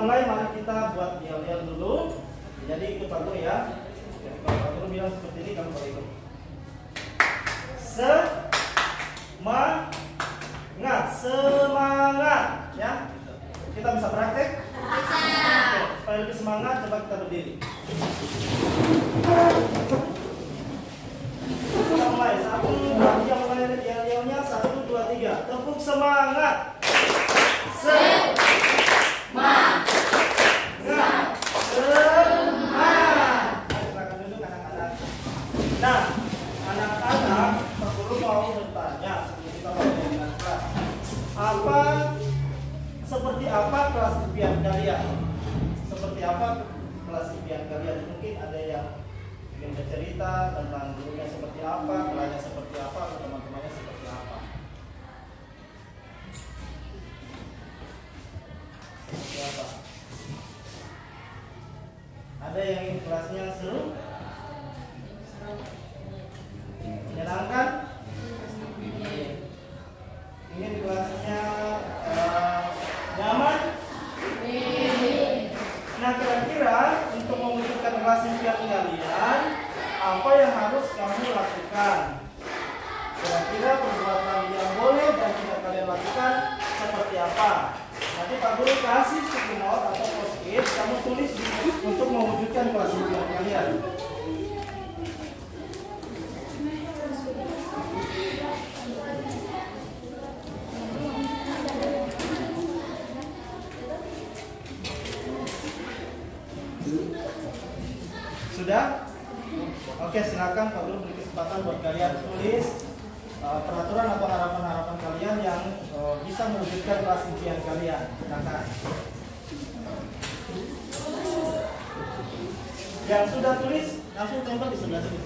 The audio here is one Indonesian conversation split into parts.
mulai, mari kita buat yel-yel dulu. Jadi ikut Pak Guru ya. Jadi kalau Pak Guru bilang seperti ini, kamu boleh ikut. Semangat, ya. Kita bisa praktek? Bisa. Supaya lebih semangat, coba kita berdiri. Kita mulai. Satu, yang mulai yel-yelnya 1, 2, 3. Tepuk semangat. Semangat. Nah, anak-anak, Pak Guru mau bertanya sebelum kita mulai dengan kelas. Seperti apa kelas impian kalian? Seperti apa kelas impian kalian? Mungkin ada yang ingin bercerita tentang gurunya seperti apa, kelasnya seperti apa, atau teman-temannya seperti apa. Seperti apa? Ada yang ingin kelasnya seru? Menyenangkan? Ingin kelasnya nyaman? Nah, kira-kira untuk mewujudkan kelas impian kalian, apa yang harus kamu lakukan? Kira-kira perbuatan yang boleh dan tidak kalian lakukan seperti apa? Nanti Pak Guru kasih sticky note atau post-it, kamu tulis untuk mewujudkan kelas impian kalian. Sudah? Oke, silakan Pak Guru beri kesempatan buat kalian tulis peraturan atau harapan-harapan kalian yang bisa mewujudkan kelas impian kalian. Silakan. Yang sudah tulis langsung tempel di sebelah sini.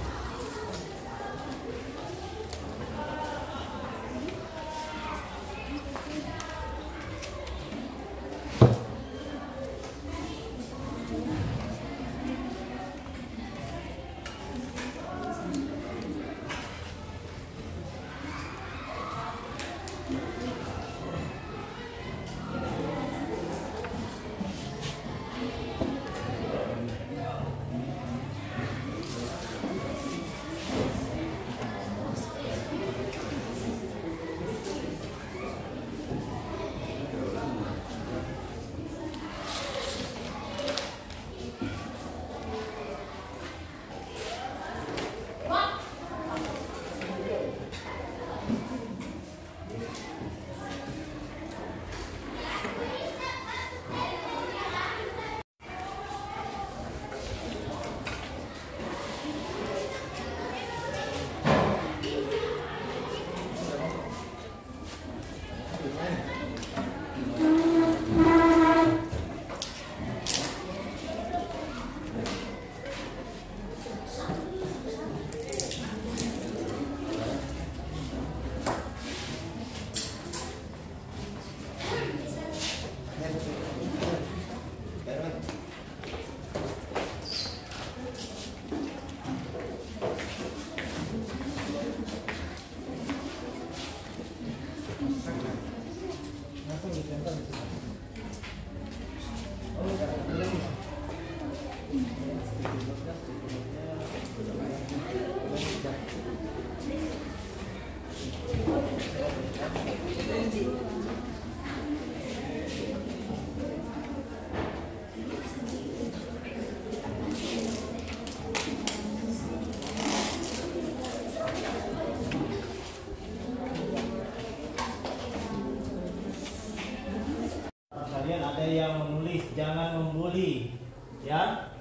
Ada yang menulis jangan membuli, ya,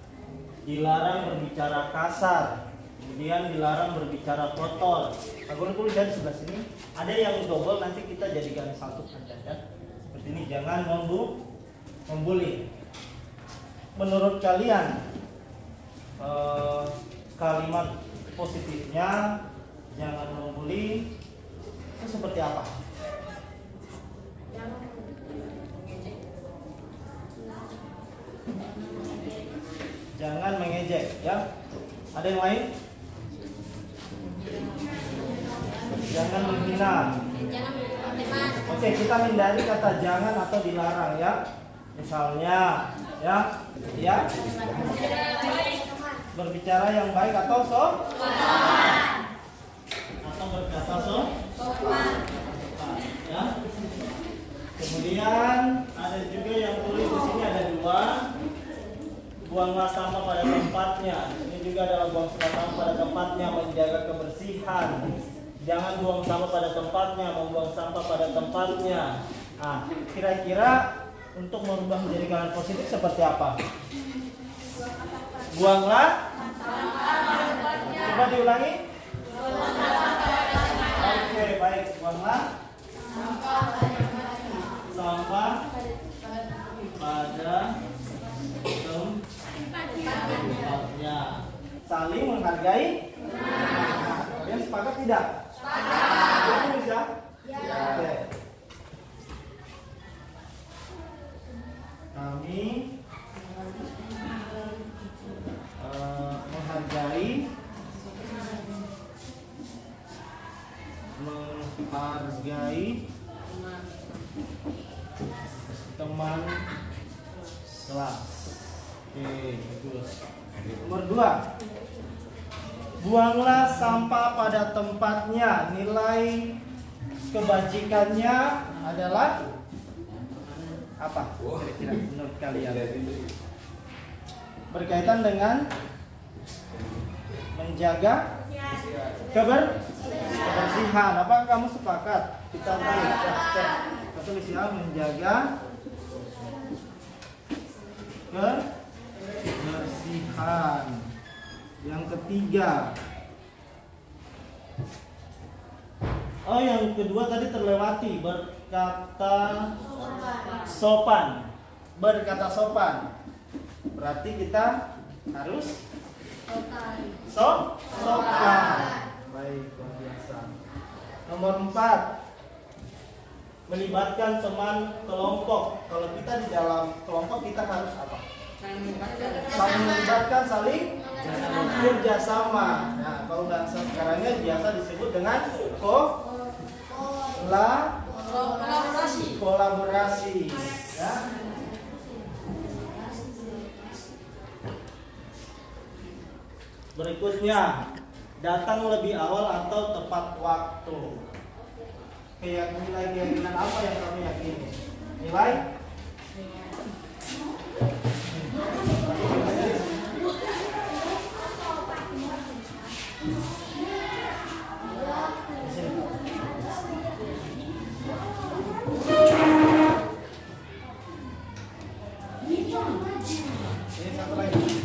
dilarang berbicara kasar, kemudian dilarang berbicara kotor. Aku tulis dari sebelah sini. Ada yang double, nanti kita jadikan satu saja, ya. Seperti ini, jangan membuli. Menurut kalian kalimat positifnya jangan membuli itu seperti apa? Jangan mengejek, ya. Ada yang lain? Jangan menghina. Oke, kita hindari kata jangan atau dilarang, ya. Misalnya, ya, ya, berbicara yang baik atau atau berkata sopan, ya. Kemudian ada juga yang tulis di sini ada dua, buanglah sampah pada tempatnya. Ini juga adalah buang sampah pada tempatnya, menjaga kebersihan. Jangan buang sampah pada tempatnya, membuang sampah pada tempatnya. Nah, kira-kira untuk merubah menjadi kalian positif seperti apa? Buanglah. Coba diulangi. Oke, baik. Buanglah sampah pada tempatnya. Saling menghargai. Kalian sepakat tidak? Sepakat. Bisa? Oke. Kami menghargai teman kelas. Oke, bagus. Nomor 2. Buanglah sampah pada tempatnya. Nilai kebajikannya adalah apa? Kira-kira menurut kalian? Berkaitan dengan menjaga kebersihan. Apakah kamu sepakat? Kita tulis ya, menjaga kebersihan. Yang ketiga, yang kedua tadi terlewati, berkata sopan. Berkata berarti kita harus sopan. Baik, luar biasa. Nomor 4, melibatkan teman kelompok. Kalau kita di dalam kelompok kita harus apa? Saling melibatkan, saling kerjasama. Nah, kalau bahasa sekarangnya biasa disebut dengan kolaborasi. Ya. Berikutnya, datang lebih awal atau tepat waktu. Keyakinan apa yang kamu yakini? Nilai? Ini satu lagi.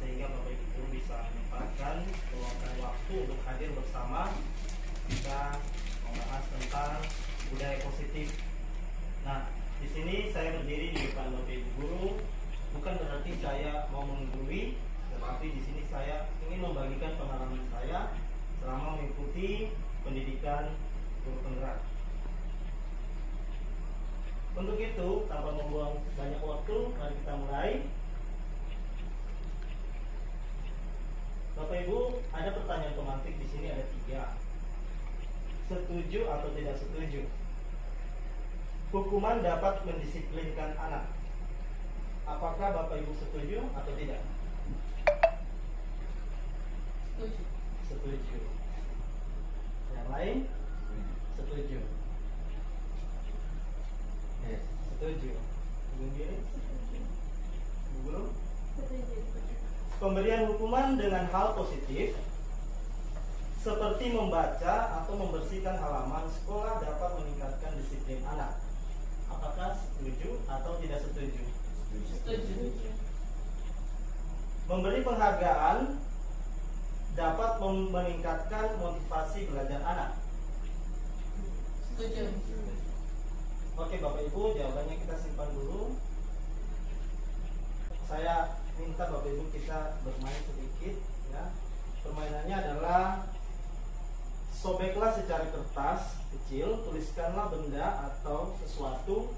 Sehingga Bapak Ibu Guru bisa menyempatkan meluangkan waktu untuk hadir bersama kita membahas tentang budaya positif. Nah, di sini saya berdiri di depan Bapak Ibu Guru bukan berarti saya mau menggurui, tetapi di sini saya ingin membagikan pengalaman saya selama mengikuti pendidikan guru penggerak. Untuk itu, tanpa membuang banyak waktu, mari kita mulai. Bapak Ibu, ada pertanyaan pemantik di sini ada 3. Setuju atau tidak setuju? Hukuman dapat mendisiplinkan anak. Apakah Bapak Ibu setuju atau tidak? Setuju. Setuju. Yang lain? Setuju. Setuju. Bu Guru? Setuju. Pemberian hukuman dengan hal positif seperti membaca atau membersihkan halaman sekolah dapat meningkatkan disiplin anak. Apakah setuju atau tidak setuju? Setuju. Memberi penghargaan dapat meningkatkan motivasi belajar anak. Setuju. Oke Bapak Ibu, jawabannya kita simpan dulu. Saya minta Bapak Ibu kita bermain sedikit ya. Permainannya adalah sobeklah secari kertas kecil, tuliskanlah benda atau sesuatu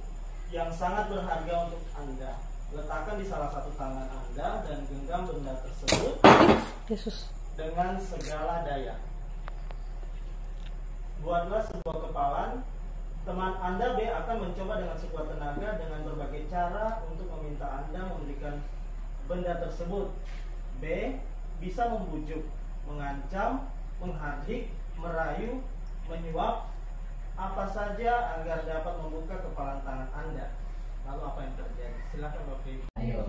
yang sangat berharga untuk Anda. Letakkan di salah satu tangan Anda dan genggam benda tersebut dengan segala daya. Buatlah sebuah kepalan. Teman Anda B akan mencoba dengan sekuat tenaga dengan berbagai cara untuk meminta Anda memberikan benda tersebut. B bisa membujuk, mengancam, menghardik, merayu, menyuap, apa saja agar dapat membuka kepalan tangan Anda. Lalu apa yang terjadi? Silakan Bapak Ibu. Ayo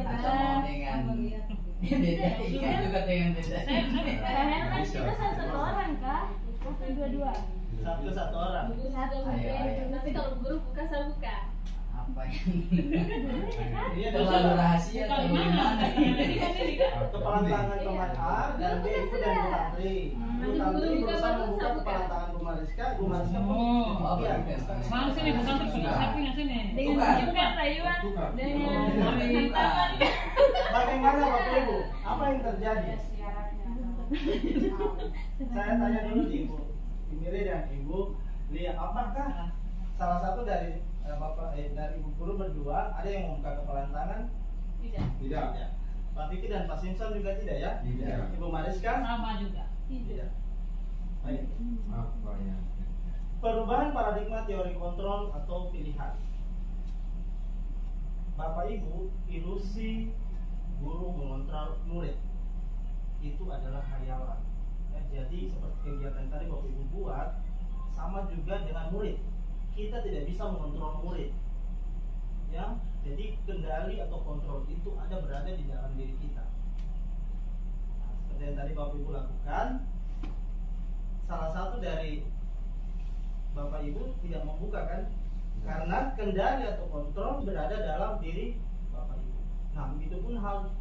Atau mau dengan juga dengan beda. Karena kan kita satu orang kak, bukan dua-dua. Satu orang. Satu Ayo. tapi kalau guru buka saya buka. Apa yang Iya, terlalu rahasia atau gimana? Kepala tangan teman A dan B itu dan Bu Tantri. Bu Tantri berusaha membuka kepala tangan Bu Mariska. Bu Mariska Oh, iya. Bang sini bukan terus siapa yang sini? Dengan bukan rayuan dengan tangan. Bagaimana Bapak Ibu? Apa yang terjadi? Saya tanya dulu di Ibu Miri dan Ibu Lia, apakah salah satu dari dari Ibu Guru berdua ada yang membuka kepala tangan? Tidak. Tidak. Pak Vicky dan Pak Simpson juga tidak ya? Tidak. Ibu Mariska? Sama juga. Tidak. Baik. Apa yang Perubahan paradigma teori kontrol atau pilihan. Bapak Ibu, ilusi guru mengontrol murid itu adalah khayalan. Ya, jadi seperti kegiatan tadi Bapak Ibu buat, sama juga dengan murid. Kita tidak bisa mengontrol murid. Ya, jadi kendali atau kontrol itu ada berada di dalam diri kita. Nah, seperti yang tadi Bapak Ibu lakukan, salah satu dari Bapak Ibu tidak membuka kan? Karena kendali atau kontrol berada dalam diri Bapak Ibu. Nah, begitupun hal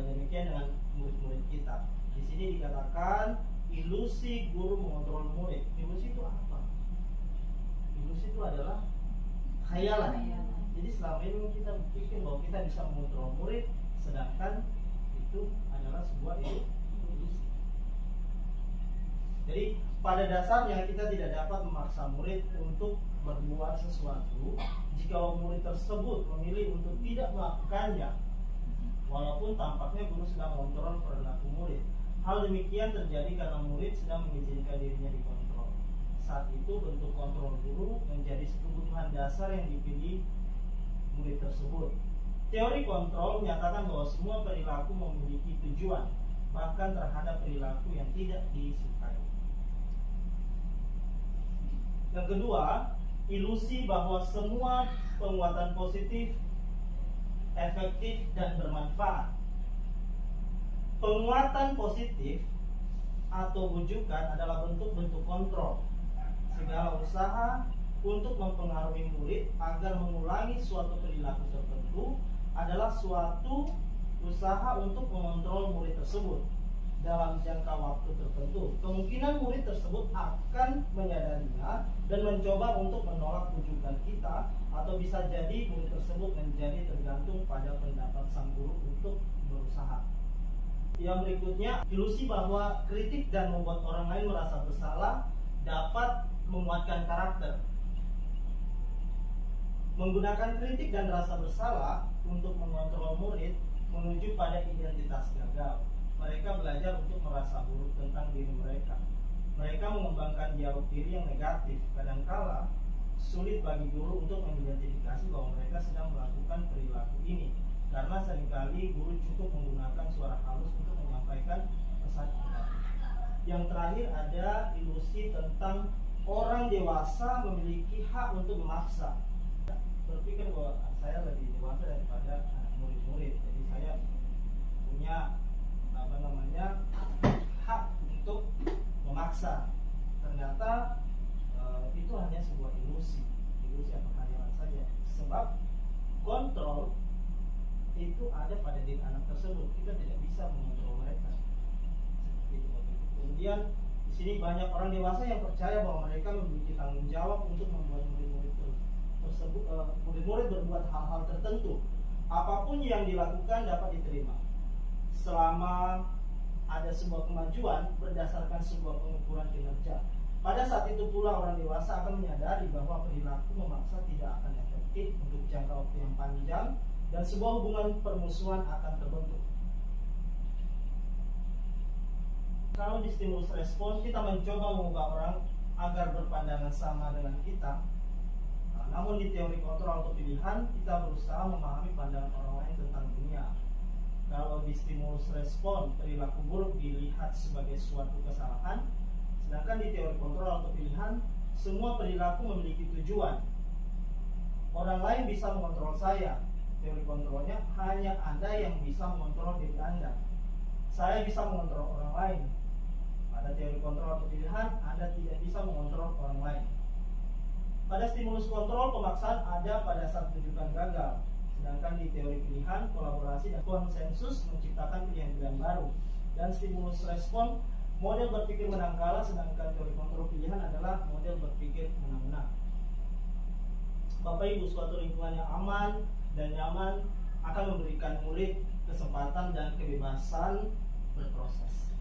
demikian dengan murid-murid kita. Di sini dikatakan ilusi guru mengontrol murid. Ilusi itu apa? Ilusi itu adalah khayalan. Jadi selama ini kita berpikir bahwa kita bisa mengontrol murid, sedangkan itu adalah sebuah ilusi. Jadi pada dasarnya kita tidak dapat memaksa murid untuk berbuat sesuatu jika murid tersebut memilih untuk tidak melakukannya, walaupun tampaknya guru sedang mengontrol perilaku murid. Hal demikian terjadi karena murid sedang mengizinkan dirinya dikontrol. Saat itu bentuk kontrol guru menjadi kebutuhan dasar yang dipilih murid tersebut. Teori kontrol menyatakan bahwa semua perilaku memiliki tujuan, bahkan terhadap perilaku yang tidak disukai. Yang kedua, ilusi bahwa semua penguatan positif, efektif, dan bermanfaat. Penguatan positif atau bujukan adalah bentuk-bentuk kontrol. Segala usaha untuk mempengaruhi murid agar mengulangi suatu perilaku tertentu adalah suatu usaha untuk mengontrol murid tersebut dalam jangka waktu tertentu. Kemungkinan murid tersebut akan menyadarinya dan mencoba untuk menolak bujukan kita, atau bisa jadi murid tersebut menjadi tergantung pada pendapat sang guru untuk berusaha. Yang berikutnya, ilusi bahwa kritik dan membuat orang lain merasa bersalah dapat menguatkan karakter. Menggunakan kritik dan rasa bersalah untuk mengontrol murid menuju pada identitas gagal. Mereka belajar untuk merasa buruk tentang diri mereka. Mereka mengembangkan dialog diri yang negatif. Kadangkala sulit bagi guru untuk mengidentifikasi bahwa mereka sedang melakukan perilaku ini, karena seringkali guru cukup menggunakan suara halus untuk menyampaikan pesan negatif. Yang terakhir ada ilusi tentang orang dewasa memiliki hak untuk memaksa. Berpikir bahwa saya lebih dewasa daripada murid-murid, jadi saya punya hak untuk memaksa. Ternyata itu hanya sebuah ilusi atau khayalan saja. Sebab kontrol itu ada pada diri anak tersebut. Kita tidak bisa mengontrol mereka. Seperti itu. Kemudian di sini banyak orang dewasa yang percaya bahwa mereka memiliki tanggung jawab untuk membuat murid-murid tersebut, murid-murid berbuat hal-hal tertentu. Apapun yang dilakukan dapat diterima selama ada sebuah kemajuan berdasarkan sebuah pengukuran kinerja. Pada saat itu pula orang dewasa akan menyadari bahwa perilaku memaksa tidak akan efektif untuk jangka waktu yang panjang dan sebuah hubungan permusuhan akan terbentuk. Kalau di stimulus respon kita mencoba mengubah orang agar berpandangan sama dengan kita. Namun di teori kontrol atau pilihan kita berusaha memahami pandangan orang lain tentang dunia. Kalau di stimulus respon perilaku buruk dilihat sebagai suatu kesalahan, sedangkan di teori kontrol atau pilihan semua perilaku memiliki tujuan. Orang lain bisa mengontrol saya. Teori kontrolnya hanya Anda yang bisa mengontrol diri Anda. Saya bisa mengontrol orang lain. Pada teori kontrol atau pilihan Anda tidak bisa mengontrol orang lain. Pada stimulus kontrol pemaksaan ada pada saat rujukan gagal. Sedangkan di teori pilihan, kolaborasi dan konsensus menciptakan pilihan-pilihan baru. Dan stimulus respon, model berpikir menang kalah, sedangkan teori kontrol pilihan adalah model berpikir menang-menang. Bapak Ibu, suatu lingkungan yang aman dan nyaman akan memberikan murid kesempatan dan kebebasan berproses.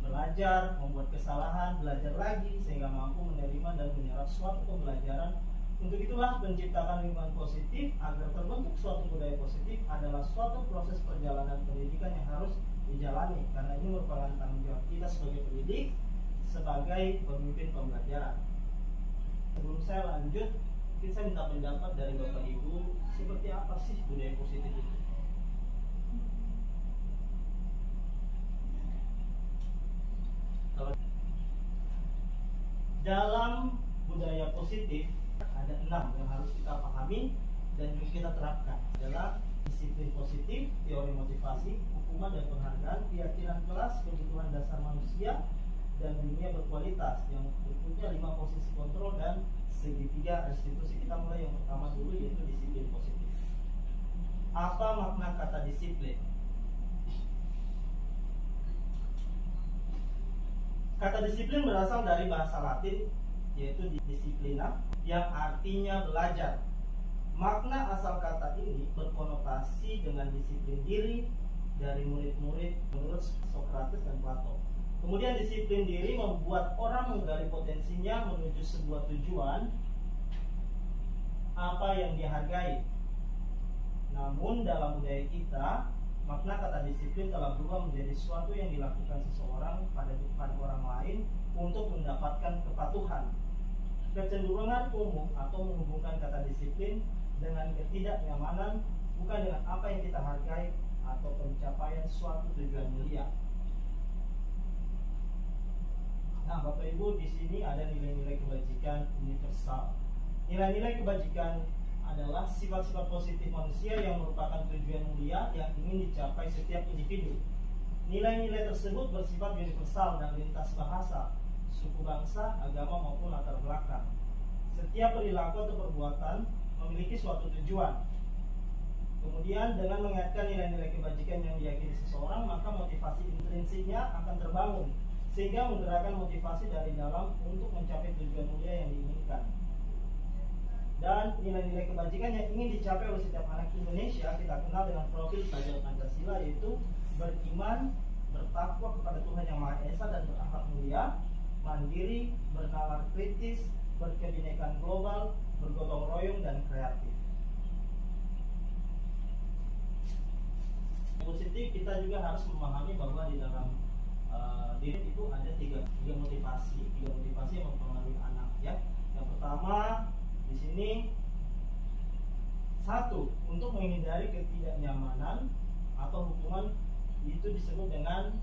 Belajar, membuat kesalahan, belajar lagi sehingga mampu menerima dan menyerap suatu pembelajaran. Untuk itulah menciptakan lingkungan positif agar terbentuk suatu budaya positif adalah suatu proses perjalanan pendidikan yang harus dijalani, karena ini merupakan tanggung jawab kita sebagai pendidik, sebagai pemimpin pembelajaran. Sebelum saya lanjut, mungkin saya minta pendapat dari Bapak Ibu, seperti apa sih budaya positif itu? Dalam budaya positif ada 6 yang harus kita pahami dan juga kita terapkan. Adalah disiplin positif, teori motivasi, hukuman dan penghargaan, keyakinan kelas, kebutuhan dasar manusia, dan dunia berkualitas. Yang berikutnya 5 posisi kontrol dan segitiga restitusi. Kita mulai yang pertama dulu, yaitu disiplin positif. Apa makna kata disiplin? Kata disiplin berasal dari bahasa Latin, yaitu disiplina, yang artinya belajar. Makna asal kata ini berkonotasi dengan disiplin diri dari murid-murid menurut Socrates dan Plato. Kemudian disiplin diri membuat orang menggali potensinya menuju sebuah tujuan apa yang dihargai. Namun dalam budaya kita, makna kata disiplin telah berubah menjadi sesuatu yang dilakukan seseorang pada orang lain untuk mendapatkan kepatuhan. Kecenderungan umum atau menghubungkan kata disiplin dengan ketidaknyamanan, bukan dengan apa yang kita hargai atau pencapaian suatu tujuan mulia. Nah, Bapak Ibu, di sini ada nilai-nilai kebajikan universal. Nilai-nilai kebajikan adalah sifat-sifat positif manusia yang merupakan tujuan mulia yang ingin dicapai setiap individu. Nilai-nilai tersebut bersifat universal dan lintas bahasa, suku bangsa, agama maupun latar belakang. Setiap perilaku atau perbuatan memiliki suatu tujuan. Kemudian dengan mengaitkan nilai-nilai kebajikan yang diyakini seseorang, maka motivasi intrinsiknya akan terbangun, sehingga menggerakkan motivasi dari dalam untuk mencapai tujuan mulia yang diinginkan. Dan nilai-nilai kebajikan yang ingin dicapai oleh setiap anak Indonesia kita kenal dengan profil pelajar Pancasila, yaitu beriman, bertakwa kepada Tuhan Yang Maha Esa dan berakhlak mulia, mandiri, bernalar kritis, berkebinekaan global, bergotong royong, dan kreatif. Positif, kita juga harus memahami bahwa di dalam diri itu ada tiga motivasi yang mempengaruhi anak, ya. Yang pertama di sini, satu, untuk menghindari ketidaknyamanan atau hukuman, itu disebut dengan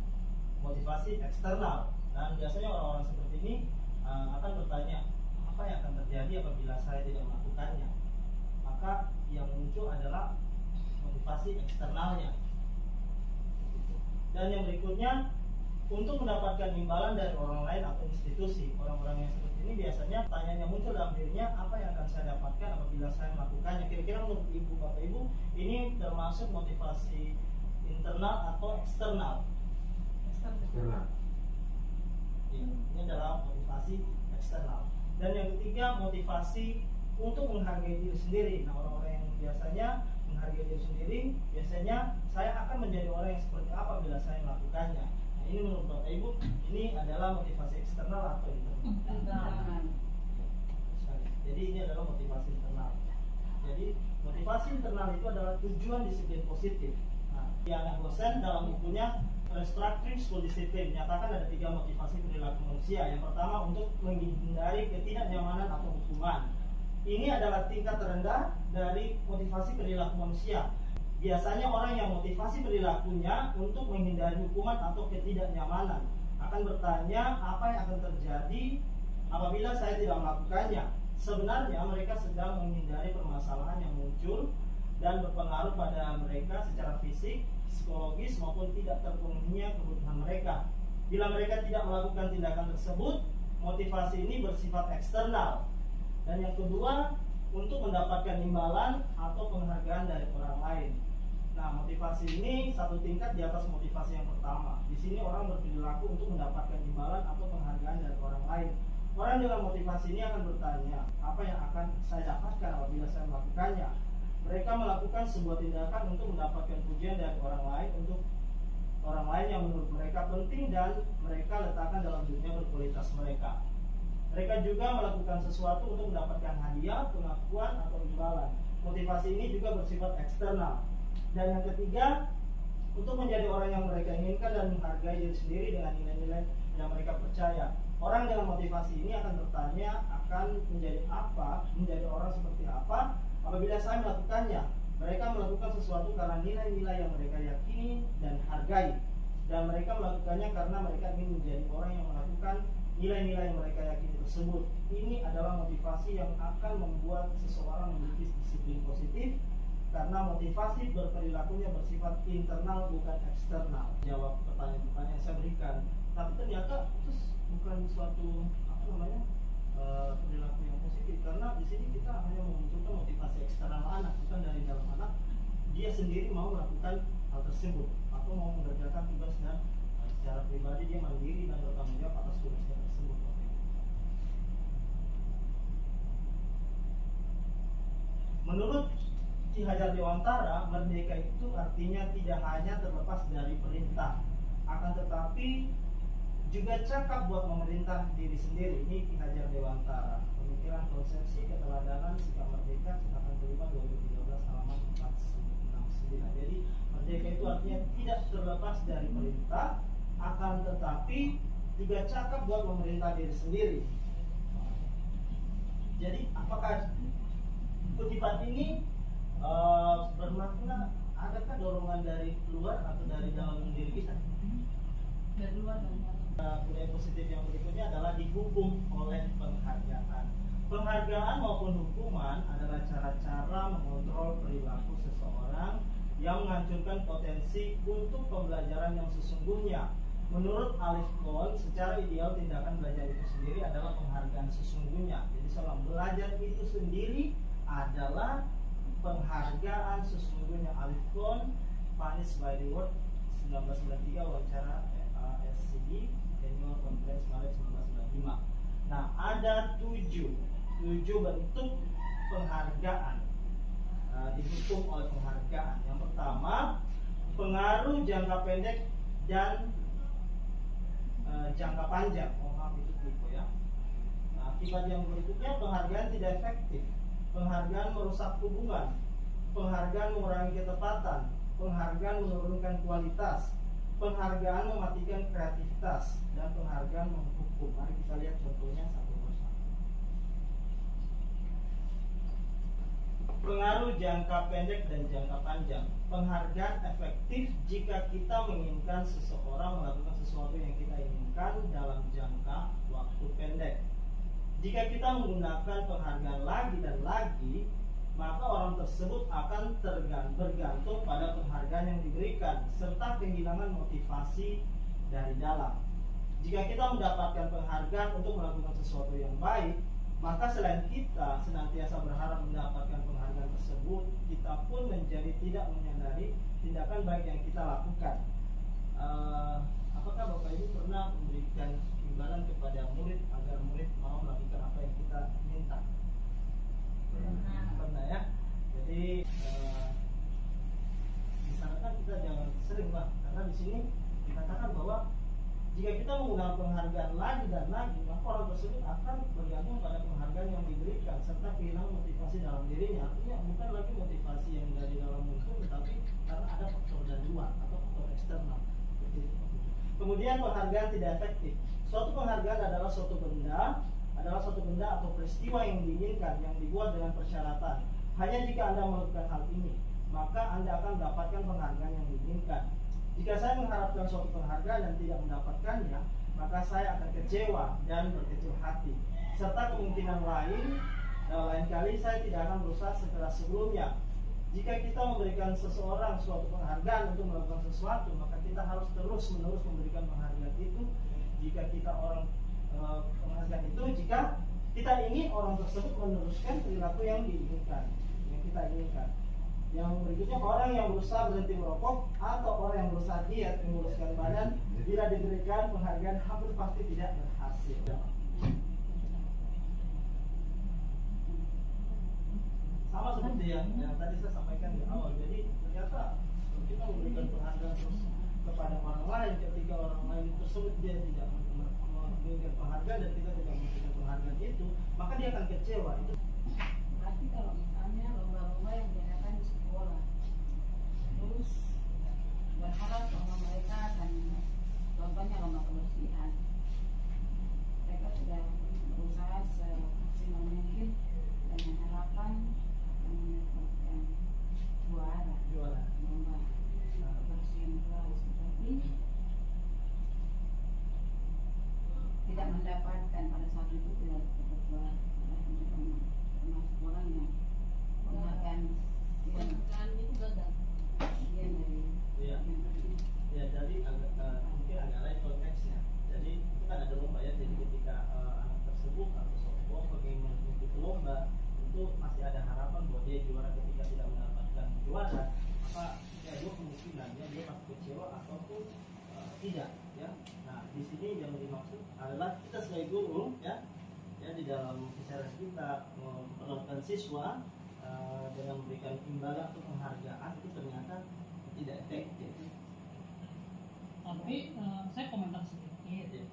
motivasi eksternal. Dan biasanya orang-orang seperti ini akan bertanya, apa yang akan terjadi apabila saya tidak melakukannya? Maka yang muncul adalah motivasi eksternalnya. Dan yang berikutnya, untuk mendapatkan imbalan dari orang lain atau institusi. Orang-orang yang seperti ini biasanya tanyanya muncul dalam dirinya, apa yang akan saya dapatkan apabila saya melakukannya. Kira-kira menurut ibu, bapak ibu, ini termasuk motivasi internal atau eksternal? Eksternal. Ini adalah motivasi eksternal. Dan yang ketiga, motivasi untuk menghargai diri sendiri. Nah, orang-orang yang biasanya menghargai diri sendiri, biasanya saya akan menjadi orang yang seperti apa bila saya melakukannya. Nah, ini menurut bapak ibu, ini adalah motivasi eksternal atau internal? Jadi ini adalah motivasi internal. Jadi motivasi internal itu adalah tujuan disiplin positif. Nah, Diana Gosen dalam bukunya Restructuring School Discipline menyatakan ada 3 motivasi perilaku manusia. Yang pertama, untuk menghindari ketidaknyamanan atau hukuman. Ini adalah tingkat terendah dari motivasi perilaku manusia. Biasanya orang yang motivasi perilakunya untuk menghindari hukuman atau ketidaknyamanan akan bertanya, apa yang akan terjadi apabila saya tidak melakukannya. Sebenarnya mereka sedang menghindari permasalahan yang muncul dan berpengaruh pada mereka secara fisik, psikologis maupun tidak terpenuhinya kebutuhan mereka. Bila mereka tidak melakukan tindakan tersebut, motivasi ini bersifat eksternal. Dan yang kedua, untuk mendapatkan imbalan atau penghargaan dari orang lain. Nah, motivasi ini satu tingkat di atas motivasi yang pertama. Di sini orang berperilaku untuk mendapatkan imbalan atau penghargaan dari orang lain. Orang dengan motivasi ini akan bertanya, apa yang akan saya dapatkan apabila saya melakukannya? Mereka melakukan sebuah tindakan untuk mendapatkan pujian dari orang lain, untuk orang lain yang menurut mereka penting dan mereka letakkan dalam dunia berkualitas mereka. Mereka juga melakukan sesuatu untuk mendapatkan hadiah, pengakuan, atau imbalan. Motivasi ini juga bersifat eksternal. Dan yang ketiga, untuk menjadi orang yang mereka inginkan dan menghargai diri sendiri dengan nilai-nilai yang mereka percaya. Orang dengan motivasi ini akan bertanya, akan menjadi apa, menjadi orang seperti apa apabila saya melakukannya. Mereka melakukan sesuatu karena nilai-nilai yang mereka yakini dan hargai. Dan mereka melakukannya karena mereka ingin menjadi orang yang melakukan nilai-nilai yang mereka yakini tersebut. Ini adalah motivasi yang akan membuat seseorang memiliki disiplin positif, karena motivasi berperilakunya bersifat internal bukan eksternal. Jawab pertanyaan-pertanyaan yang saya berikan, tapi ternyata itu bukan suatu perilaku yang positif, karena di sini kita hanya memunculkan motivasi eksternal anak, bukan dari dalam anak dia sendiri mau melakukan hal tersebut atau mau mengerjakan tugas dan secara pribadi dia mandiri dan bertanggung jawab atas tugasnya tersebut. Menurut Ki Hajar Dewantara, merdeka itu artinya tidak hanya terlepas dari perintah, akan tetapi juga cakap buat memerintah diri sendiri. Ini Ki Hajar Dewantara, pemikiran konsepsi keteladanan sikap merdeka, cetakan kelima 2013 halaman 469. Jadi merdeka itu artinya tidak terlepas dari perintah, akan tetapi juga cakap buat memerintah diri sendiri. Jadi apakah kutipan ini bermakna adakah dorongan dari luar atau dari dalam diri kita? Dari luar dan dalam. Budaya positif yang berikutnya adalah dihukum oleh penghargaan. Penghargaan maupun hukuman adalah cara-cara mengontrol perilaku seseorang yang menghancurkan potensi untuk pembelajaran yang sesungguhnya. Menurut Alif Kohn, secara ideal tindakan belajar itu sendiri adalah penghargaan sesungguhnya. Jadi seorang belajar itu sendiri adalah penghargaan sesungguhnya. Alif Kohn, Punish by Reward, 1993, wawancara SCD, Annual Conference Maret 1995. Nah, ada tujuh bentuk penghargaan, dihukum oleh penghargaan. Yang pertama, pengaruh jangka pendek dan jangka panjang. Maaf, itu tipe ya. Nah, akibat yang berikutnya, penghargaan tidak efektif, penghargaan merusak hubungan, penghargaan mengurangi ketepatan, penghargaan menurunkan kualitas, penghargaan mematikan kreativitas, dan penghargaan menghukum. Mari kita lihat contohnya satu persatu. Pengaruh jangka pendek dan jangka panjang. Penghargaan efektif jika kita menginginkan seseorang melakukan sesuatu yang kita inginkan dalam jangka waktu pendek. Jika kita menggunakan penghargaan lagi dan lagi, maka orang tersebut akan bergantung pada penghargaan yang diberikan serta kehilangan motivasi dari dalam. Jika kita mendapatkan penghargaan untuk melakukan sesuatu yang baik, maka selain kita senantiasa berharap mendapatkan penghargaan tersebut, kita pun menjadi tidak menyadari tindakan baik yang kita lakukan. Apakah Bapak Ibu pernah memberikan imbalan kepada murid agar murid mau melakukan apa yang kita minta? Pernah ya. Jadi disarankan kita jangan sering lah, karena di sini dikatakan bahwa jika kita menggunakan penghargaan lagi dan lagi, maka orang tersebut akan bergantung pada penghargaan yang diberikan serta kehilangan motivasi dalam dirinya. Artinya bukan lagi motivasi yang dari dalam muncul, tetapi karena ada faktor dari luar atau faktor eksternal. Kemudian penghargaan tidak efektif. Suatu penghargaan adalah suatu benda atau peristiwa yang diinginkan, yang dibuat dengan persyaratan. Hanya jika Anda melakukan hal ini, maka Anda akan mendapatkan penghargaan yang diinginkan. Jika saya mengharapkan suatu penghargaan dan tidak mendapatkannya, maka saya akan kecewa dan berkecil hati. Serta kemungkinan lain kali saya tidak akan berusaha sekeras sebelumnya. Jika kita memberikan seseorang suatu penghargaan untuk melakukan sesuatu, maka kita harus terus-menerus memberikan penghargaan itu. Jika kita penghargaan itu, jika kita ingin orang tersebut meneruskan perilaku yang diinginkan, yang kita inginkan. Yang berikutnya, orang yang berusaha berhenti merokok atau orang yang berusaha diet menguruskan badan, bila diberikan penghargaan hampir pasti tidak berhasil. Sama seperti yang tadi saya sampaikan di awal. Jadi ternyata kita memberikan penghargaan terus kepada orang lain, ketika orang lain tersebut dia tidak memberikan penghargaan dan kita tidak memberikan penghargaan itu, maka dia akan kecewa. Itu berarti kalau misalnya lomba-lomba yang diadakan di sekolah, terus berharap bahwa mereka akan, contohnya lomba kebersihan, mereka sudah berusaha semaksimal mungkin dengan harapan akan mendapatkan juara lomba kebersihan kelas, tetapi tidak mendapatkan pada saat itu, tidak dapat juara. Termasuk orang yang penghargaan itu gagal. Dia dari ya jadi mungkin agak lain konteksnya. Jadi itu kan ada lomba ya. Jadi ketika anak tersebut atau seorang pengen mengikuti lomba, itu masih ada harapan bahwa dia juara. Ketika tidak mendapatkan juara, maka ya dua kemungkinan ya, dia pasti kecewa ataupun tidak ya. Nah di sini yang dimaksud adalah kita sebagai guru ya di dalam bicara kita memperlakukan siswa dengan memberikan imbalan atau penghargaan itu ternyata tidak efektif. Tapi saya komentar sedikit.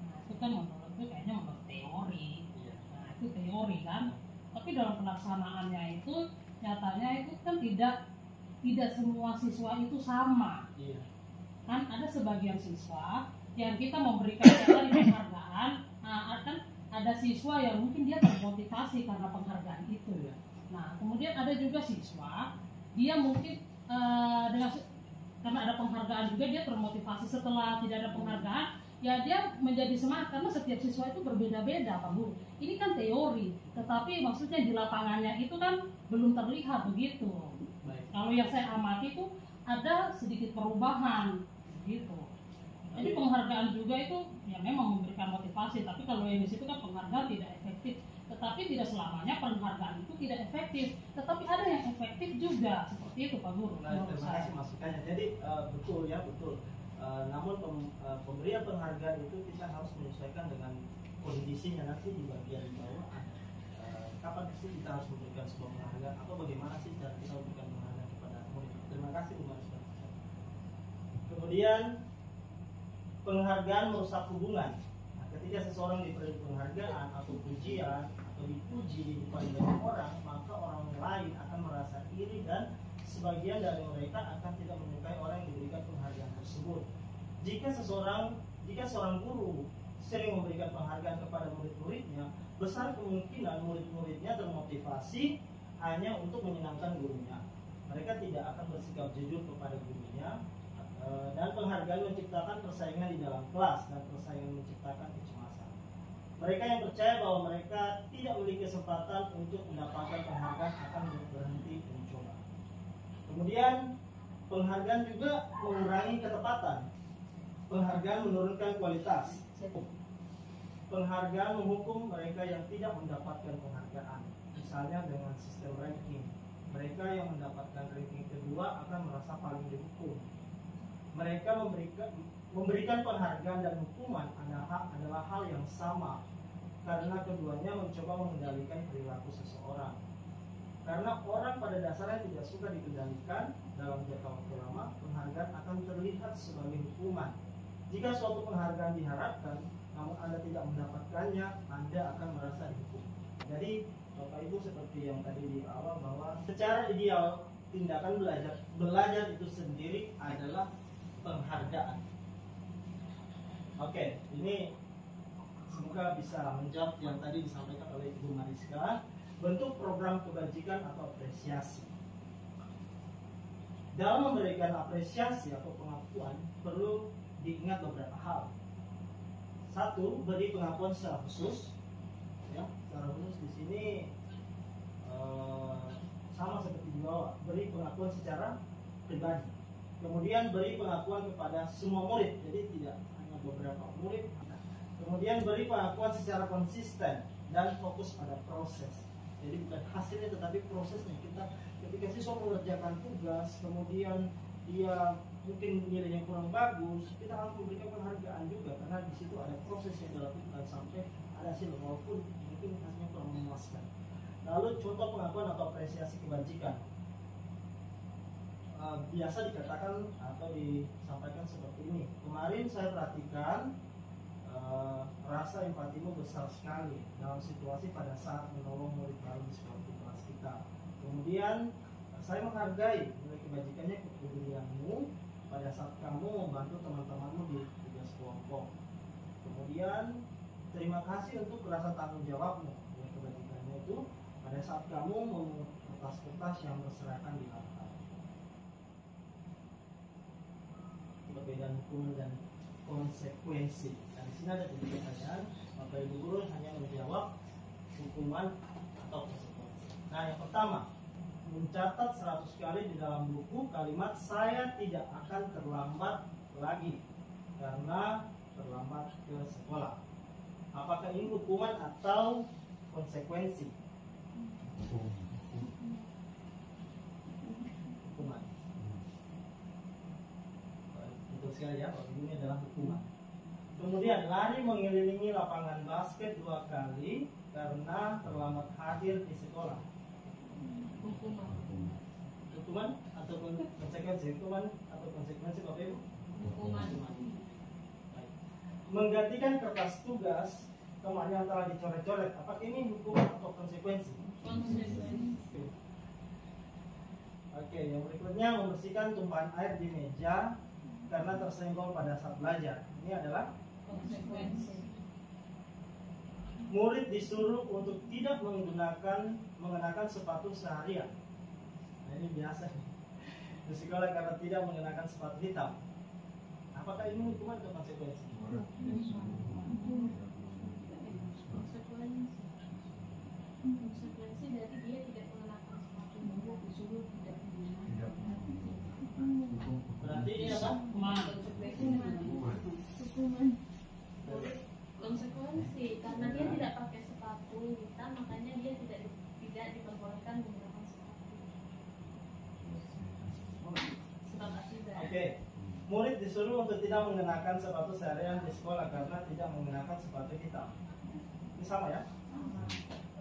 Nah, itu kan menurutku kayaknya menurut teori. Nah, itu teori kan. Tapi dalam pelaksanaannya itu nyatanya itu kan tidak semua siswa itu sama. Kan ada sebagian siswa yang kita memberikan penghargaan, kan ada siswa yang mungkin dia termotivasi karena penghargaan itu. Nah, kemudian ada juga siswa dia mungkin karena ada penghargaan juga dia termotivasi. Setelah tidak ada penghargaan, ya dia menjadi semangat karena setiap siswa itu berbeda-beda, Pak Guru. Ini kan teori, tetapi maksudnya di lapangannya itu kan belum terlihat begitu. Kalau yang saya amati itu ada sedikit perubahan gitu. Jadi penghargaan juga itu ya memang memberikan motivasi, tapi kalau yang di situ kan penghargaan tidak efektif. Tetapi tidak selamanya penghargaan itu tidak efektif, tetapi ada yang efektif juga, seperti itu Pak Guru. Terima kasih masukannya. Jadi betul. Namun pemberian penghargaan itu kita harus menyesuaikan dengan kondisinya nanti di bagian bawah. Kapan sih kita harus memberikan sebuah penghargaan atau bagaimana sih cara kita memberikan penghargaan kepada murid? Terima kasih Bu Marisma. Kemudian penghargaan merusak hubungan. Nah, ketika seseorang diberi penghargaan atau pujian atau dipuji di depan banyak orang, maka orang lain akan merasa iri dan sebagian dari mereka akan tidak menyukai orang yang diberikan penghargaan tersebut. Jika seorang guru sering memberikan penghargaan kepada murid-muridnya, besar kemungkinan murid-muridnya termotivasi hanya untuk menyenangkan gurunya. Mereka tidak akan bersikap jujur kepada gurunya. Dan penghargaan menciptakan persaingan di dalam kelas dan persaingan menciptakan kecemasan. Mereka yang percaya bahwa mereka tidak memiliki kesempatan untuk mendapatkan penghargaan akan berhenti mencoba. Kemudian penghargaan juga mengurangi ketepatan. Penghargaan menurunkan kualitas. Penghargaan menghukum mereka yang tidak mendapatkan penghargaan. Misalnya dengan sistem ranking. Mereka yang mendapatkan ranking kedua akan merasa paling dihukum. Mereka memberikan penghargaan dan hukuman adalah hal yang sama, karena keduanya mencoba mengendalikan perilaku seseorang. Karena orang pada dasarnya tidak suka dikendalikan dalam jangka waktu lama, penghargaan akan terlihat sebagai hukuman. Jika suatu penghargaan diharapkan, namun Anda tidak mendapatkannya, Anda akan merasa dihukum. Jadi, Bapak Ibu seperti yang tadi di awal bahwa secara ideal tindakan belajar itu sendiri adalah penghargaan. Oke, ini semoga bisa menjawab yang tadi disampaikan oleh Ibu Mariska. Bentuk program kebajikan atau apresiasi. Dalam memberikan apresiasi atau pengakuan perlu diingat beberapa hal. Satu, beri pengakuan secara khusus. Ya, secara khusus di sini sama seperti di bawah, beri pengakuan secara pribadi. Kemudian beri pengakuan kepada semua murid, jadi tidak hanya beberapa murid. Kemudian beri pengakuan secara konsisten dan fokus pada proses. Jadi bukan hasilnya tetapi prosesnya. Kita ketika siswa mengerjakan tugas, kemudian dia mungkin nilainya kurang bagus, kita harus memberikan penghargaan juga karena di situ ada proses yang dilakukan sampai ada hasil walaupun mungkin hasilnya kurang memuaskan. Lalu contoh pengakuan atau apresiasi kebajikan. Biasa dikatakan atau disampaikan seperti ini. Kemarin saya perhatikan rasa empatimu besar sekali dalam situasi pada saat menolong murid baru di sekolah kelas kita. Kemudian saya menghargai nilai kebajikannya, kepedulianmu pada saat kamu membantu teman-temanmu di tugas kelompok. Kemudian terima kasih untuk rasa tanggung jawabmu. Nilai kebajikannya itu pada saat kamu memungut kertas-kertas yang berserakan di lantai. Perbedaan hukum dan konsekuensi. Dan di sini ada tiga pertanyaan. Bapak Ibu guru hanya menjawab hukuman atau konsekuensi. Nah, yang pertama, mencatat 100 kali di dalam buku kalimat saya tidak akan terlambat lagi karena terlambat ke sekolah. Apakah ini hukuman atau konsekuensi? Hukuman. Betul sekali ya, Bapak Ibu, ini adalah hukuman. Kemudian lari mengelilingi lapangan basket 2 kali karena terlambat hadir di sekolah. Hukuman atau konsekuensi? Hukuman atau konsekuensi, Bapak Ibu? Hukuman. Baik. Menggantikan kertas tugas teman yang telah dicoret-coret, apakah ini hukuman atau konsekuensi? Konsekuensi. Oke, yang berikutnya membersihkan tumpahan air di meja karena tersenggol pada saat belajar. Ini adalah Konsekuensi. murid disuruh untuk tidak mengenakan sepatu seharian. Nah, ini biasa di sekolah karena tidak mengenakan sepatu hitam. Apakah ini hukuman atau konsekuensi? Konsekuensi dari dia tidak mengenakan sepatu baru disuruh tidak mengenakan. Berarti ini apa? Konsekuensi karena dia tidak pakai sepatu hitam, makanya dia tidak diperbolehkan menggunakan sepatu. Sebab akibat. Oke. Murid disuruh untuk tidak mengenakan sepatu seharian di sekolah karena tidak mengenakan sepatu hitam. Ini sama ya?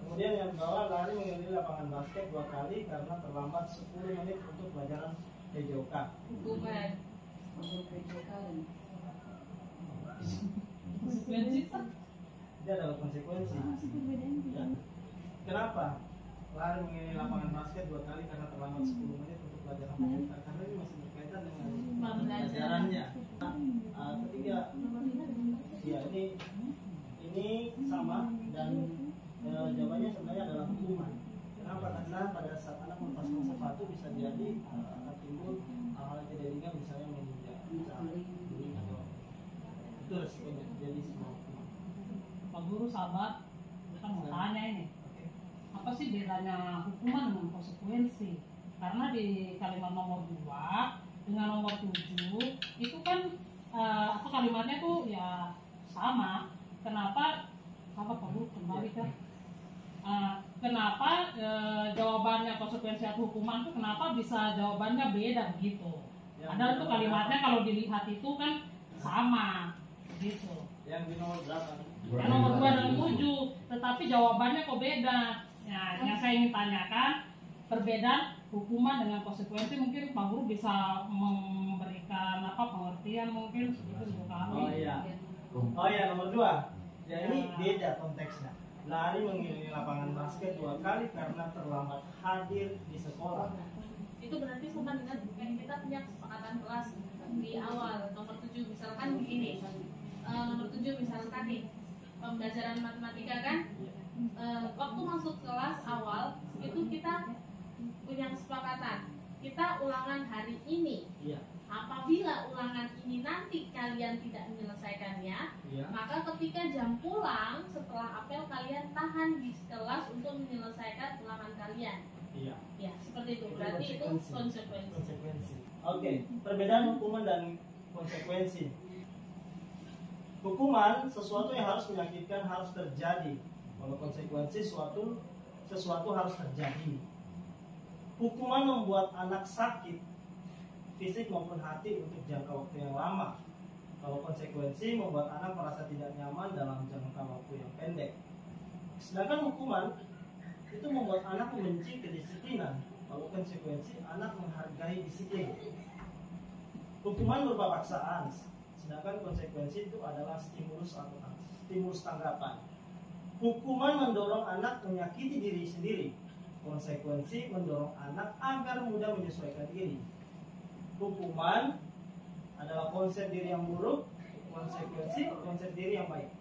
Kemudian yang bawah lari mengelilingi lapangan basket 2 kali karena terlambat 10 menit untuk pelajaran PJOK. Hukuman. Konsekuensi Dia adalah konsekuensi. Ya. Kenapa? Lari mengelilingi lapangan basket 2 kali karena terlambat 10 menit untuk pelajaran PJOK. Karena ini masih berkaitan dengan pelajarannya. Ketiga, ya ini sama dan jawabannya sebenarnya adalah hukuman. Kenapa? Karena pada saat anak melepaskan sepatu bisa jadi akan timbul hal-hal yang tidak diinginkan, misalnya menginjak, beli atau itu resikonya. Jadi semua hukuman. Pak Guru, sahabat, kita mau tanya ini. Oke. Apa sih bedanya hukuman dengan konsekuensi? Karena di kalimat nomor 2 dengan nomor 7 itu kan apa kalimatnya tuh ya sama. Kenapa perlu kembali ke kenapa jawabannya konsekuensi atau hukuman tuh kenapa bisa jawabannya beda begitu? Padahal tuh kalimatnya kalau dilihat itu kan sama gitu. Yang di nomor berapa? Yang nomor 2 dan 7, tetapi jawabannya kok beda. Nah, yang saya ingin tanyakan perbedaan hukuman dengan konsekuensi, mungkin Pak Guru bisa memberikan pengertian mungkin seperti itu kami. Oh iya, nomor 2. Ya ini beda konteksnya. Lari mengelilingi lapangan basket 2 kali karena terlambat hadir di sekolah. Itu berarti sama dengan kita punya kesepakatan kelas di awal nomor 7 misalkan begini. Nomor 7 misalkan nih pembelajaran matematika kan, waktu masuk kelas awal itu kita punya kesepakatan kita ulangan hari ini. Iya. Apabila ulangan ini nanti kalian tidak menyelesaikannya, maka ketika jam pulang setelah apel kalian tahan di kelas untuk menyelesaikan ulangan kalian. Iya. Ya, seperti itu. Berarti itu konsekuensi. Oke, perbedaan hukuman dan konsekuensi. Hukuman sesuatu yang harus menyakitkan harus terjadi. Kalau konsekuensi sesuatu harus terjadi. Hukuman membuat anak sakit fisik maupun hati untuk jangka waktu yang lama. Kalau konsekuensi membuat anak merasa tidak nyaman dalam jangka waktu yang pendek. Sedangkan hukuman itu membuat anak membenci kedisiplinan. Kalau konsekuensi anak menghargai disiplin. Hukuman berupa paksaan, sedangkan konsekuensi itu adalah stimulus atau stimulus tanggapan. Hukuman mendorong anak menyakiti diri sendiri. Konsekuensi mendorong anak agar mudah menyesuaikan diri. Hukuman adalah konsep diri yang buruk, konsekuensi konsep diri yang baik.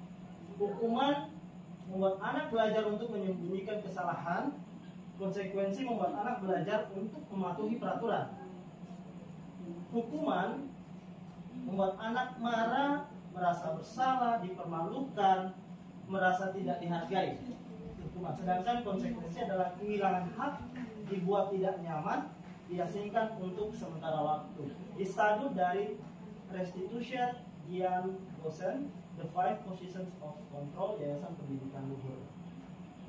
Hukuman membuat anak belajar untuk menyembunyikan kesalahan, konsekuensi membuat anak belajar untuk mematuhi peraturan. Hukuman membuat anak marah, merasa bersalah, dipermalukan, merasa tidak dihargai. Hukuman. Sedangkan konsekuensi adalah kehilangan hak, dibuat tidak nyaman, diasingkan untuk sementara waktu. Disaduk dari Restitution Gian Gosen, The 5 Positions of Control, Yayasan Pendidikan Luhur.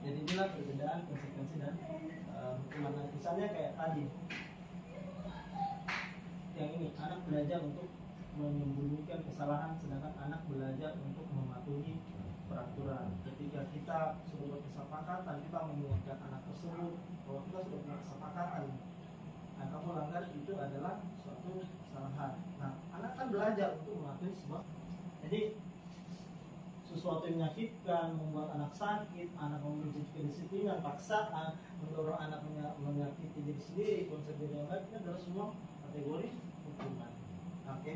Jadi inilah perbedaan konsekuensi dan hukuman. Misalnya kayak tadi, yang ini anak belajar untuk menyembunyikan kesalahan, sedangkan anak belajar untuk mematuhi peraturan. Ketika kita sudah berkesepakatan, kita mengingatkan anak tersebut bahwa kita sudah punya kesepakatan. Nah, kamu langgar itu adalah suatu kesalahan. Nah, anak kan belajar untuk mematuhi sebuah. Jadi sesuatu yang menyakitkan, membuat anak sakit, anak membenci kedisiplinan, paksaan, mendorong anak menyakiti diri sendiri, konsep diri yang baik, ini adalah semua kategori hukuman. Oke,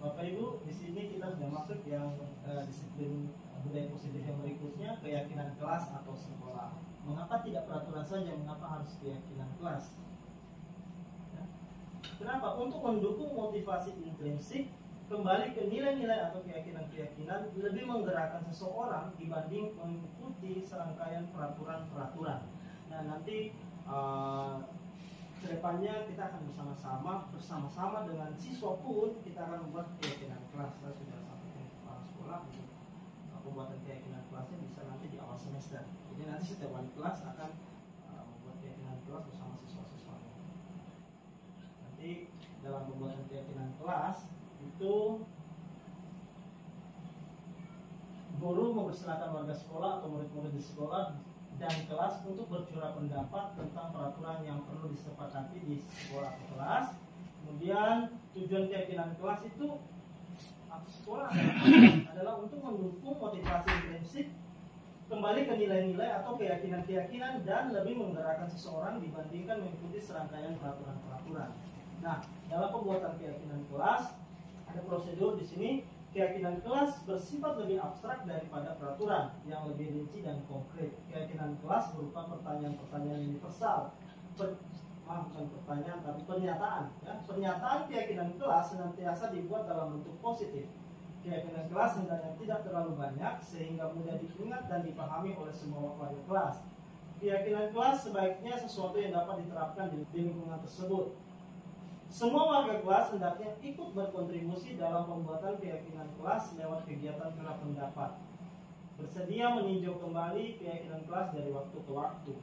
Bapak Ibu, di sini kita sudah masuk yang disiplin budaya positif yang berikutnya, keyakinan kelas atau sekolah. Mengapa tidak peraturan saja? Mengapa harus keyakinan kelas? Ya. Kenapa? Untuk mendukung motivasi intrinsik, kembali ke nilai-nilai atau keyakinan-keyakinan lebih menggerakkan seseorang dibanding mengikuti serangkaian peraturan-peraturan. Nah, nanti kedepannya kita akan bersama-sama dengan siswa pun kita akan membuat keyakinan kelas. Saya sudah sampaikan ke kepala sekolah untuk pembuatan keyakinan kelasnya bisa nanti di awal semester. Jadi nanti setiap wali kelas akan membuat keyakinan kelas bersama siswa-siswanya. Nanti dalam pembuatan keyakinan kelas itu guru mempersilahkan warga sekolah atau murid-murid di sekolah dan kelas untuk bercurah pendapat tentang peraturan yang perlu disepakati di sekolah atau kelas. Kemudian tujuan keyakinan kelas itu sekolah adalah untuk mendukung motivasi intrinsik, kembali ke nilai-nilai atau keyakinan-keyakinan, dan lebih menggerakkan seseorang dibandingkan mengikuti serangkaian peraturan-peraturan. Nah, dalam pembuatan keyakinan kelas ada prosedur di sini. Keyakinan kelas bersifat lebih abstrak daripada peraturan yang lebih rinci dan konkret. Keyakinan kelas berupa pertanyaan-pertanyaan universal. Bukan pertanyaan, tapi pernyataan. Ya. Pernyataan keyakinan kelas senantiasa dibuat dalam bentuk positif. Keyakinan kelas hendaknya tidak terlalu banyak sehingga mudah diingat dan dipahami oleh semua wali kelas. Keyakinan kelas sebaiknya sesuatu yang dapat diterapkan di lingkungan tersebut. Semua warga kelas hendaknya ikut berkontribusi dalam pembuatan keyakinan kelas lewat kegiatan gerak pendapat. Bersedia meninjau kembali keyakinan kelas dari waktu ke waktu.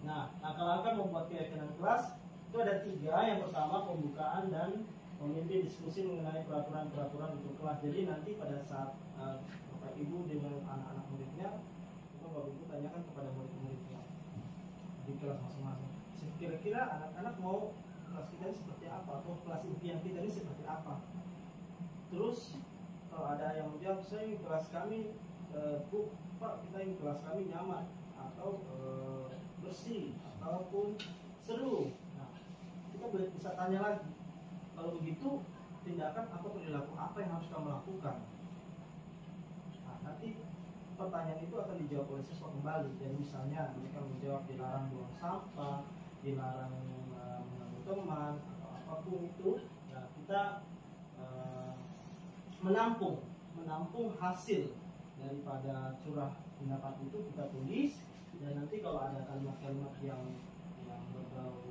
Nah, langkah-langkah membuat keyakinan kelas itu ada 3. Yang pertama, pembukaan dan memimpin diskusi mengenai peraturan-peraturan untuk kelas. Jadi nanti pada saat Bapak Ibu dengan anak-anak muridnya, Bapak Ibu tanyakan kepada murid-muridnya di kelas masing-masing. Kira-kira anak-anak mau kelas kita ini seperti apa, atau kelas impian kita ini seperti apa. Terus kalau ada yang menjawab, saya ingin kelas kami Bu, Pak, kita ingin kelas kami nyaman atau bersih ataupun seru. Nah, kita boleh bisa tanya lagi, kalau begitu tindakan atau perilaku apa yang harus kamu lakukan. Nah, nanti pertanyaan itu akan dijawab oleh siswa kembali. Dan misalnya mereka menjawab dilarang buang sampah, dilarang mengganggu teman atau apapun itu, nah kita menampung hasil daripada curah pendapat itu, kita tulis. Dan nanti kalau ada kalimat-kalimat yang berbau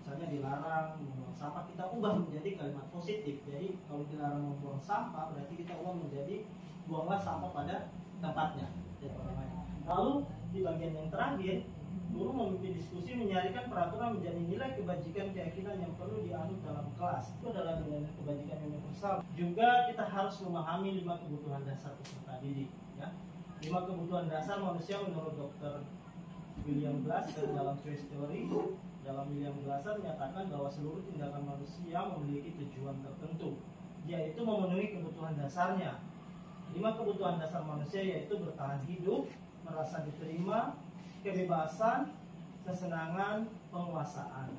misalnya dilarang membuang sampah, kita ubah menjadi kalimat positif. Jadi kalau dilarang membuang sampah, berarti kita ubah menjadi buanglah sampah pada tempatnya. Lalu di bagian yang terakhir, guru memimpin diskusi menyarikan peraturan menjadi nilai kebajikan keyakinan yang perlu dianut dalam kelas. Itu adalah nilai kebajikan universal. Juga kita harus memahami 5 kebutuhan dasar peserta didik. Ya. 5 kebutuhan dasar manusia menurut Dr. William Glasser dalam Choice Theory. Dalam William Glasser menyatakan bahwa seluruh tindakan manusia memiliki tujuan tertentu, yaitu memenuhi kebutuhan dasarnya. 5 kebutuhan dasar manusia yaitu bertahan hidup, merasa diterima, kebebasan, kesenangan, penguasaan.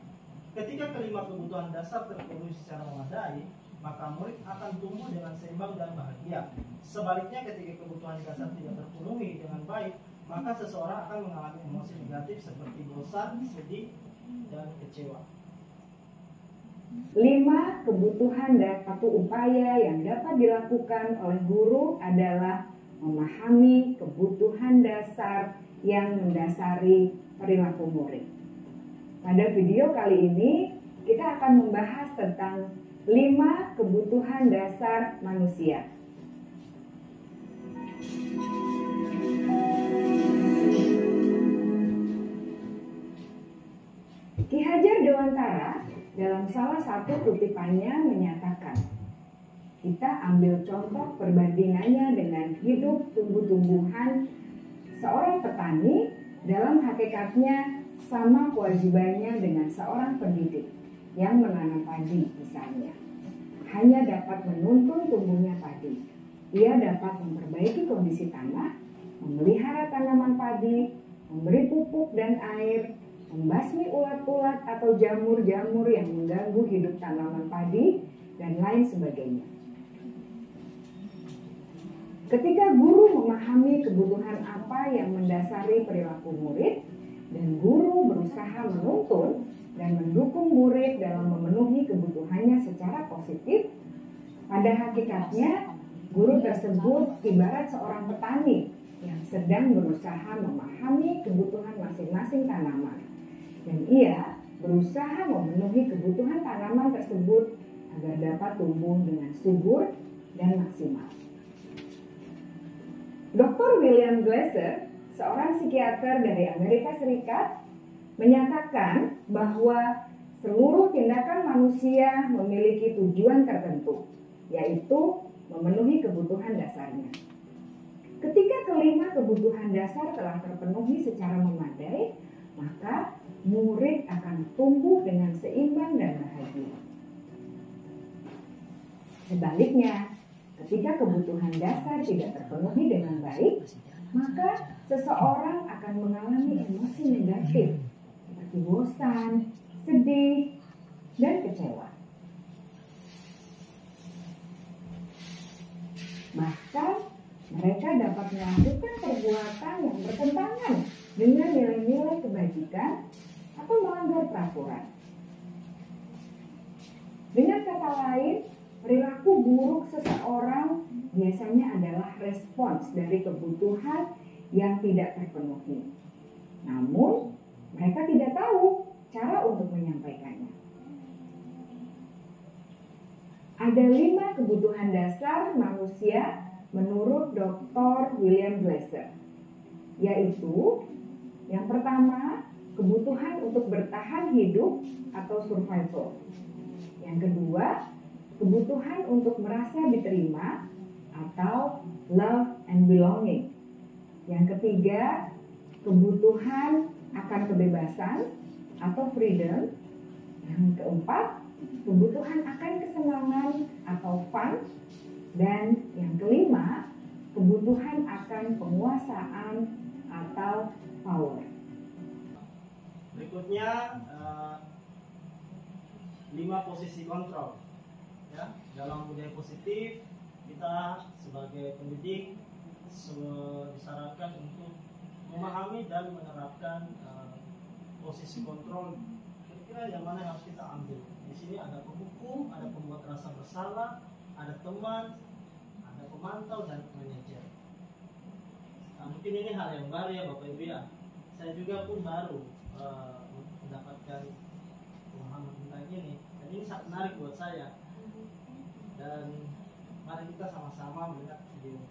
Ketika kelima kebutuhan dasar terpenuhi secara memadai, maka murid akan tumbuh dengan seimbang dan bahagia. Sebaliknya, ketika kebutuhan dasar tidak terpenuhi dengan baik, maka seseorang akan mengalami emosi negatif seperti bosan, sedih, dan kecewa. 5 kebutuhan dan 1 upaya yang dapat dilakukan oleh guru adalah memahami kebutuhan dasar yang mendasari perilaku murid. Pada video kali ini, kita akan membahas tentang 5 kebutuhan dasar manusia. Ki Hajar Dewantara dalam salah satu kutipannya menyatakan, kita ambil contoh perbandingannya dengan hidup tumbuh-tumbuhan. Seorang petani dalam hakikatnya sama kewajibannya dengan seorang pendidik yang menanam padi misalnya. Hanya dapat menuntun tumbuhnya padi. Ia dapat memperbaiki kondisi tanah, memelihara tanaman padi, memberi pupuk dan air, membasmi ulat-ulat atau jamur-jamur yang mengganggu hidup tanaman padi, dan lain sebagainya. Ketika guru memahami kebutuhan apa yang mendasari perilaku murid, dan guru berusaha menuntun dan mendukung murid dalam memenuhi kebutuhannya secara positif, pada hakikatnya guru tersebut ibarat seorang petani yang sedang berusaha memahami kebutuhan masing-masing tanaman. Dan ia berusaha memenuhi kebutuhan tanaman tersebut agar dapat tumbuh dengan subur dan maksimal. Dr. William Glasser, seorang psikiater dari Amerika Serikat, menyatakan bahwa seluruh tindakan manusia memiliki tujuan tertentu, yaitu memenuhi kebutuhan dasarnya. Ketika kelima kebutuhan dasar telah terpenuhi secara memadai, maka murid akan tumbuh dengan seimbang dan bahagia. Sebaliknya, ketika kebutuhan dasar tidak terpenuhi dengan baik, maka seseorang akan mengalami emosi negatif seperti bosan, sedih, dan kecewa. Bahkan mereka dapat melakukan perbuatan yang bertentangan dengan nilai-nilai kebajikan atau melanggar peraturan. Dengan kata lain, perilaku buruk seseorang biasanya adalah respons dari kebutuhan yang tidak terpenuhi. Namun, mereka tidak tahu cara untuk menyampaikannya. Ada 5 kebutuhan dasar manusia menurut Dr. William Glasser, yaitu yang pertama, kebutuhan untuk bertahan hidup atau survival. Yang kedua, kebutuhan untuk merasa diterima atau love and belonging. Yang ketiga, kebutuhan akan kebebasan atau freedom. Yang keempat, kebutuhan akan kesenangan atau fun. Dan yang kelima, kebutuhan akan penguasaan atau power. Berikutnya 5 posisi kontrol. Ya, dalam budaya positif kita sebagai pendidik disarankan untuk memahami dan menerapkan posisi kontrol. Kira-kira yang mana yang harus kita ambil? Di sini ada penghukum, ada pembuat rasa bersalah, ada teman, ada pemantau dan manajer. Nah, mungkin ini hal yang baru ya Bapak Ibu ya. Saya juga pun baru mendapatkan pemahaman tentang ini. Dan ini sangat menarik buat saya. Dan mari kita sama-sama melihat video.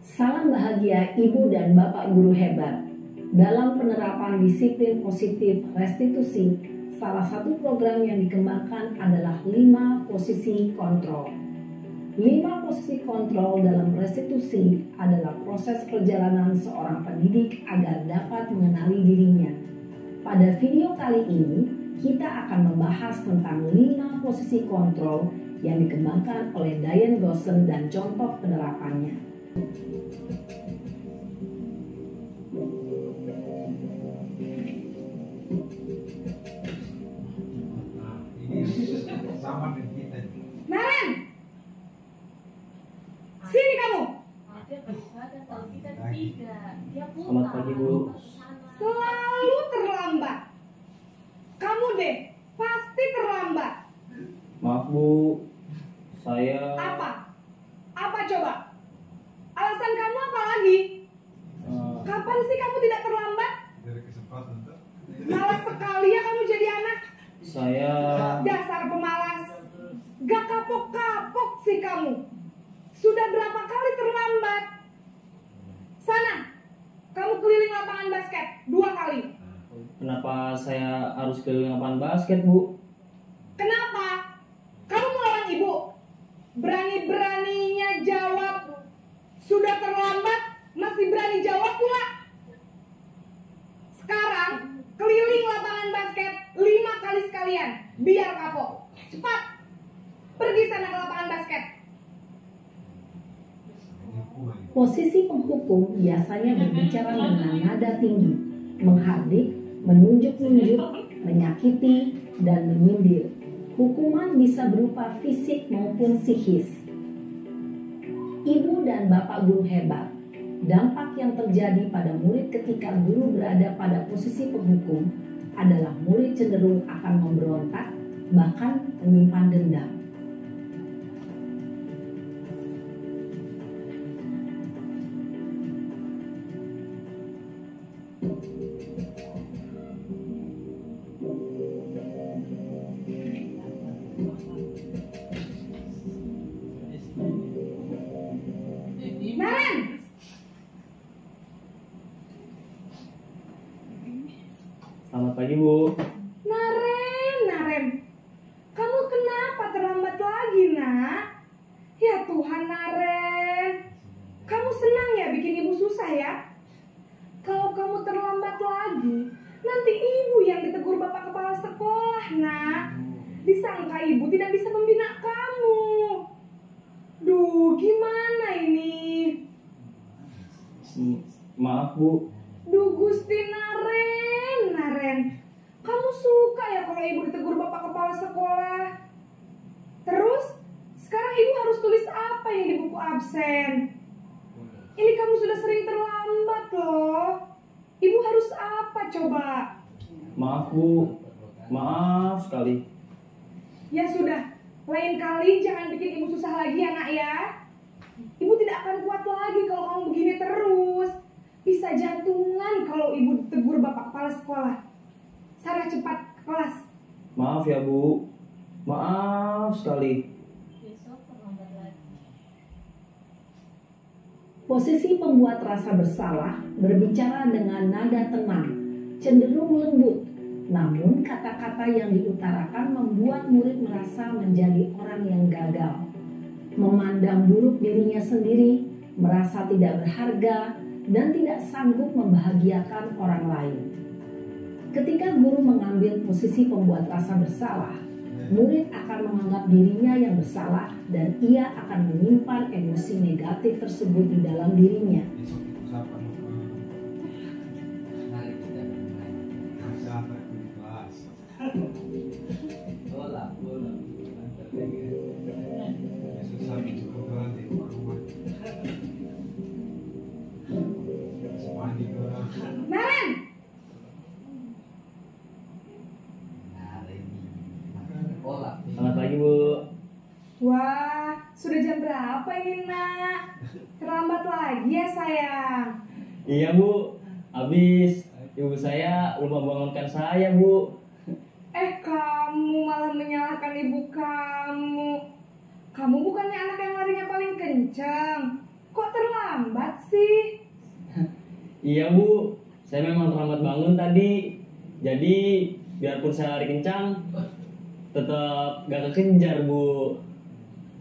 Salam bahagia Ibu dan Bapak Guru hebat. Dalam penerapan disiplin positif restitusi, salah satu program yang dikembangkan adalah 5 posisi kontrol. 5 posisi kontrol dalam restitusi adalah proses perjalanan seorang pendidik agar dapat mengenali dirinya. Pada video kali ini, kita akan membahas tentang 5 posisi kontrol yang dikembangkan oleh Diane Gosson dan contoh penerapannya. Sama dengan kita. Naren, sini kamu. Ada beribadah kalau kita 3. Dia putar. Selamat pagi, Bu. Selalu terlambat. Kamu deh, pasti terlambat. Maaf Bu, saya Apa? Apa coba? Alasan kamu apa lagi? Kapan sih kamu tidak terlambat? Dari kesempatan tuh. Malas sekali ya kamu jadi anak. saya Dasar pemalas. Gak kapok-kapok sih kamu. Sudah berapa kali terlambat? Sana, kamu keliling lapangan basket 2 kali. kenapa saya harus keliling lapangan basket Bu? Kenapa? Kamu melawan ibu? Berani-beraninya jawab. Sudah terlambat, masih berani jawab pula. Sekarang, keliling lapangan basket 5 kali sekalian. Biar kapok. Cepat. Pergi sana ke lapangan basket. Posisi penghukum biasanya berbicara dengan nada tinggi, menghardik, menunjuk-nunjuk, menyakiti, dan menyindir. Hukuman bisa berupa fisik maupun psikis. Ibu dan Bapak Guru hebat, dampak yang terjadi pada murid ketika guru berada pada posisi penghukum adalah murid cenderung akan memberontak, bahkan menyimpan dendam. Naren! Selamat pagi Bu. Naren. Kamu kenapa terlambat lagi, nak? Ya Tuhan, Naren. Kamu senang ya bikin ibu susah ya? Kalau kamu terlambat lagi, nanti ibu yang ditegur bapak kepala sekolah, nak. Disangka ibu tidak bisa membina kamu. Duh, gimana ini? Maaf Bu. Duh, Gusti Naren. Kamu suka ya kalau ibu ditegur bapak kepala sekolah? Terus, sekarang ibu harus tulis apa yang di buku absen? Ini kamu sudah sering terlambat loh. Ibu harus apa coba? Maaf Bu. Maaf sekali. Ya sudah, lain kali jangan bikin ibu susah lagi ya nak ya. Ibu tidak akan kuat lagi kalau kamu begini terus. Bisa jantungan kalau ibu tegur bapak kepala sekolah. Sana cepat ke kelas. Maaf ya Bu, maaf sekali. Besok terlambat lagi. Posisi pembuat rasa bersalah berbicara dengan nada tenang, cenderung lembut. Namun kata-kata yang diutarakan membuat murid merasa menjadi orang yang gagal. Memandang buruk dirinya sendiri, merasa tidak berharga, dan tidak sanggup membahagiakan orang lain. Ketika guru mengambil posisi pembuat rasa bersalah, murid akan menganggap dirinya yang bersalah dan ia akan menyimpan emosi negatif tersebut di dalam dirinya. Besok itu siapa? Mari kita bermain. Siapa itu di kelas? Bola, bola. Besok siapa cukup kelas di rumah. Mandi ke orang. Naren, Hari ini. Bola. Selamat pagi Bu. wah, sudah jam berapa ini nak? Terlambat lagi ya sayang. Iya Bu, habis ibu saya belum membangunkan saya Bu. Kamu malah menyalahkan ibu kamu. Kamu bukannya anak yang larinya paling kencang. Kok terlambat sih? Iya Bu, saya memang terlambat bangun tadi. Jadi biarpun saya lari kencang, tetap gak kekejar Bu.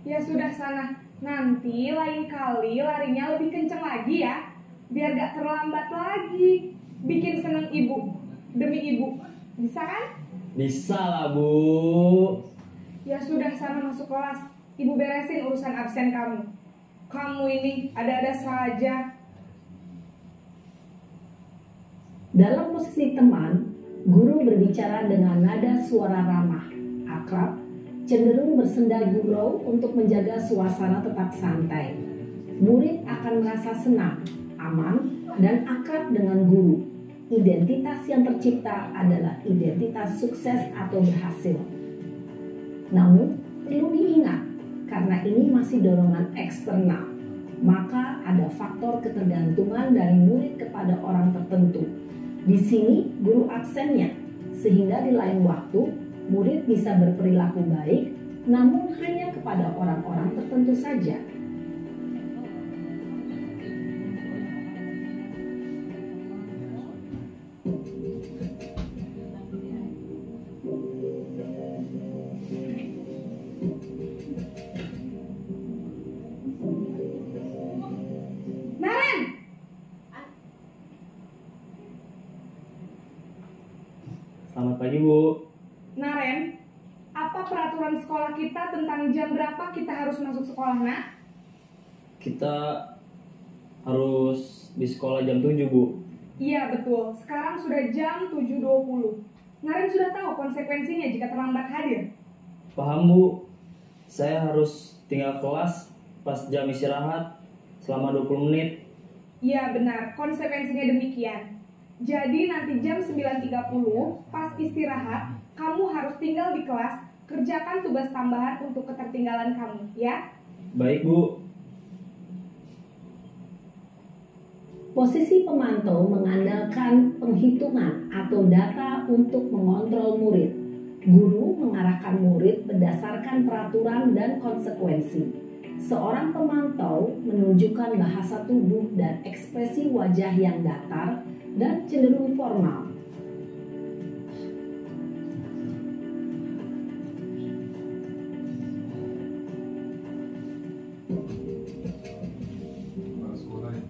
Ya sudah sana. Nanti lain kali larinya lebih kencang lagi ya. Biar gak terlambat lagi. Bikin seneng ibu. Demi ibu. Bisa kan? Bisa lah Bu. Ya sudah sana masuk kelas. Ibu beresin urusan absen kamu. Kamu ini ada-ada saja. Dalam posisi teman, guru berbicara dengan nada suara ramah, akrab, cenderung bersenda gurau untuk menjaga suasana tetap santai. Murid akan merasa senang, aman, dan akrab dengan guru. Identitas yang tercipta adalah identitas sukses atau berhasil. Namun, perlu diingat, karena ini masih dorongan eksternal, maka ada faktor ketergantungan dari murid kepada orang tertentu. Di sini guru absennya, sehingga di lain waktu murid bisa berperilaku baik, namun hanya kepada orang-orang tertentu saja. Naren! Selamat pagi Bu. Naren, apa peraturan sekolah kita tentang jam berapa kita harus masuk sekolah, nak? Kita harus di sekolah jam 7 Bu. Iya betul, sekarang sudah jam 7.20. Naren sudah tahu konsekuensinya jika terlambat hadir. Paham Bu. Saya harus tinggal kelas pas jam istirahat selama 20 menit. Iya benar, konsekuensinya demikian. Jadi nanti jam 9.30 pas istirahat, kamu harus tinggal di kelas, kerjakan tugas tambahan untuk ketertinggalan kamu, ya? Baik Bu. Posisi pemantau mengandalkan penghitungan atau data untuk mengontrol murid. Guru mengarahkan murid berdasarkan peraturan dan konsekuensi. Seorang pemantau menunjukkan bahasa tubuh dan ekspresi wajah yang datar dan cenderung formal. Kepala sekolah ya.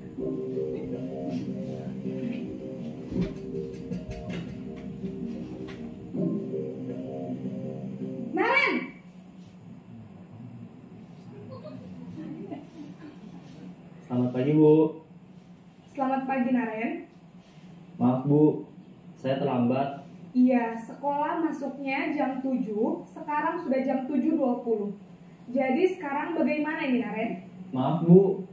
Naren! Selamat pagi Bu. Selamat pagi, Naren. Maaf Bu, saya terlambat. Iya, sekolah masuknya jam 7, sekarang sudah jam 7.20. Jadi sekarang bagaimana ini, Naren? Maaf Bu,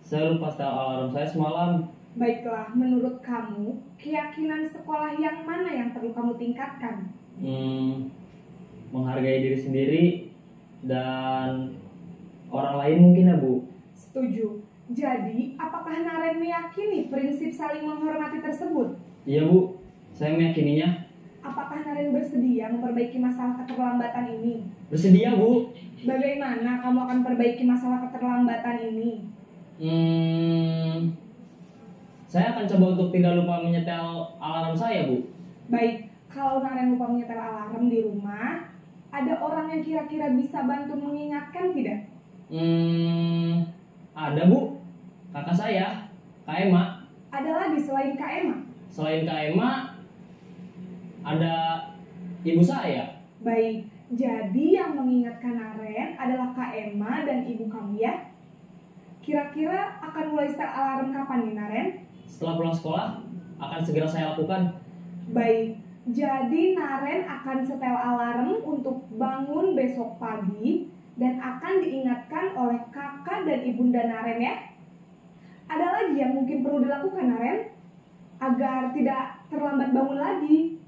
saya lupa setel alarm saya semalam. Baiklah, menurut kamu, keyakinan sekolah yang mana yang perlu kamu tingkatkan? Menghargai diri sendiri dan orang lain mungkin ya Bu. Setuju. Jadi, apakah Naren meyakini prinsip saling menghormati tersebut? Iya Bu, saya meyakininya. Apakah Naren bersedia memperbaiki masalah keterlambatan ini? Bersedia Bu. Bagaimana kamu akan perbaiki masalah keterlambatan ini? Saya akan coba untuk tidak lupa menyetel alarm saya Bu. Baik, kalau Naren lupa menyetel alarm di rumah, ada orang yang kira-kira bisa bantu mengingatkan tidak? Ada Bu, kakak saya, Kak Ema. Ada lagi selain Kak Emma? Selain Kak Ema, ada ibu saya. Baik, jadi yang mengingatkan Naren adalah Kak Emma dan ibu kamu ya? Kira-kira akan mulai setel alarm kapan nih Naren? Setelah pulang sekolah, akan segera saya lakukan. Baik, jadi Naren akan setel alarm untuk bangun besok pagi dan akan diingatkan oleh kakak dan ibunda Naren ya. Ada lagi yang mungkin perlu dilakukan Naren agar tidak terlambat bangun lagi?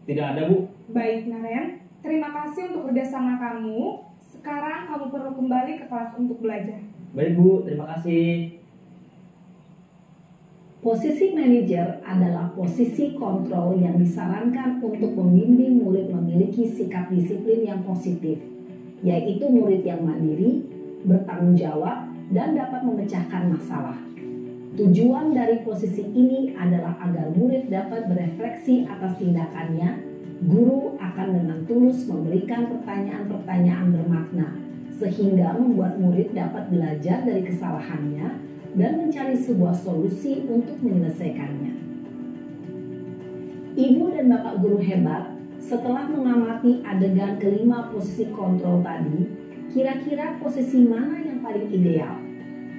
Tidak ada Bu. Baik Naren, terima kasih untuk kerjasama kamu. Sekarang kamu perlu kembali ke kelas untuk belajar. Baik Bu, terima kasih. Posisi manajer adalah posisi kontrol yang disarankan untuk membimbing murid memiliki sikap disiplin yang positif, yaitu murid yang mandiri, bertanggung jawab, dan dapat memecahkan masalah. Tujuan dari posisi ini adalah agar murid dapat berefleksi atas tindakannya. Guru akan dengan tulus memberikan pertanyaan-pertanyaan bermakna, sehingga membuat murid dapat belajar dari kesalahannya dan mencari sebuah solusi untuk menyelesaikannya. Ibu dan Bapak guru hebat, setelah mengamati adegan kelima posisi kontrol tadi, kira-kira posisi mana yang paling ideal?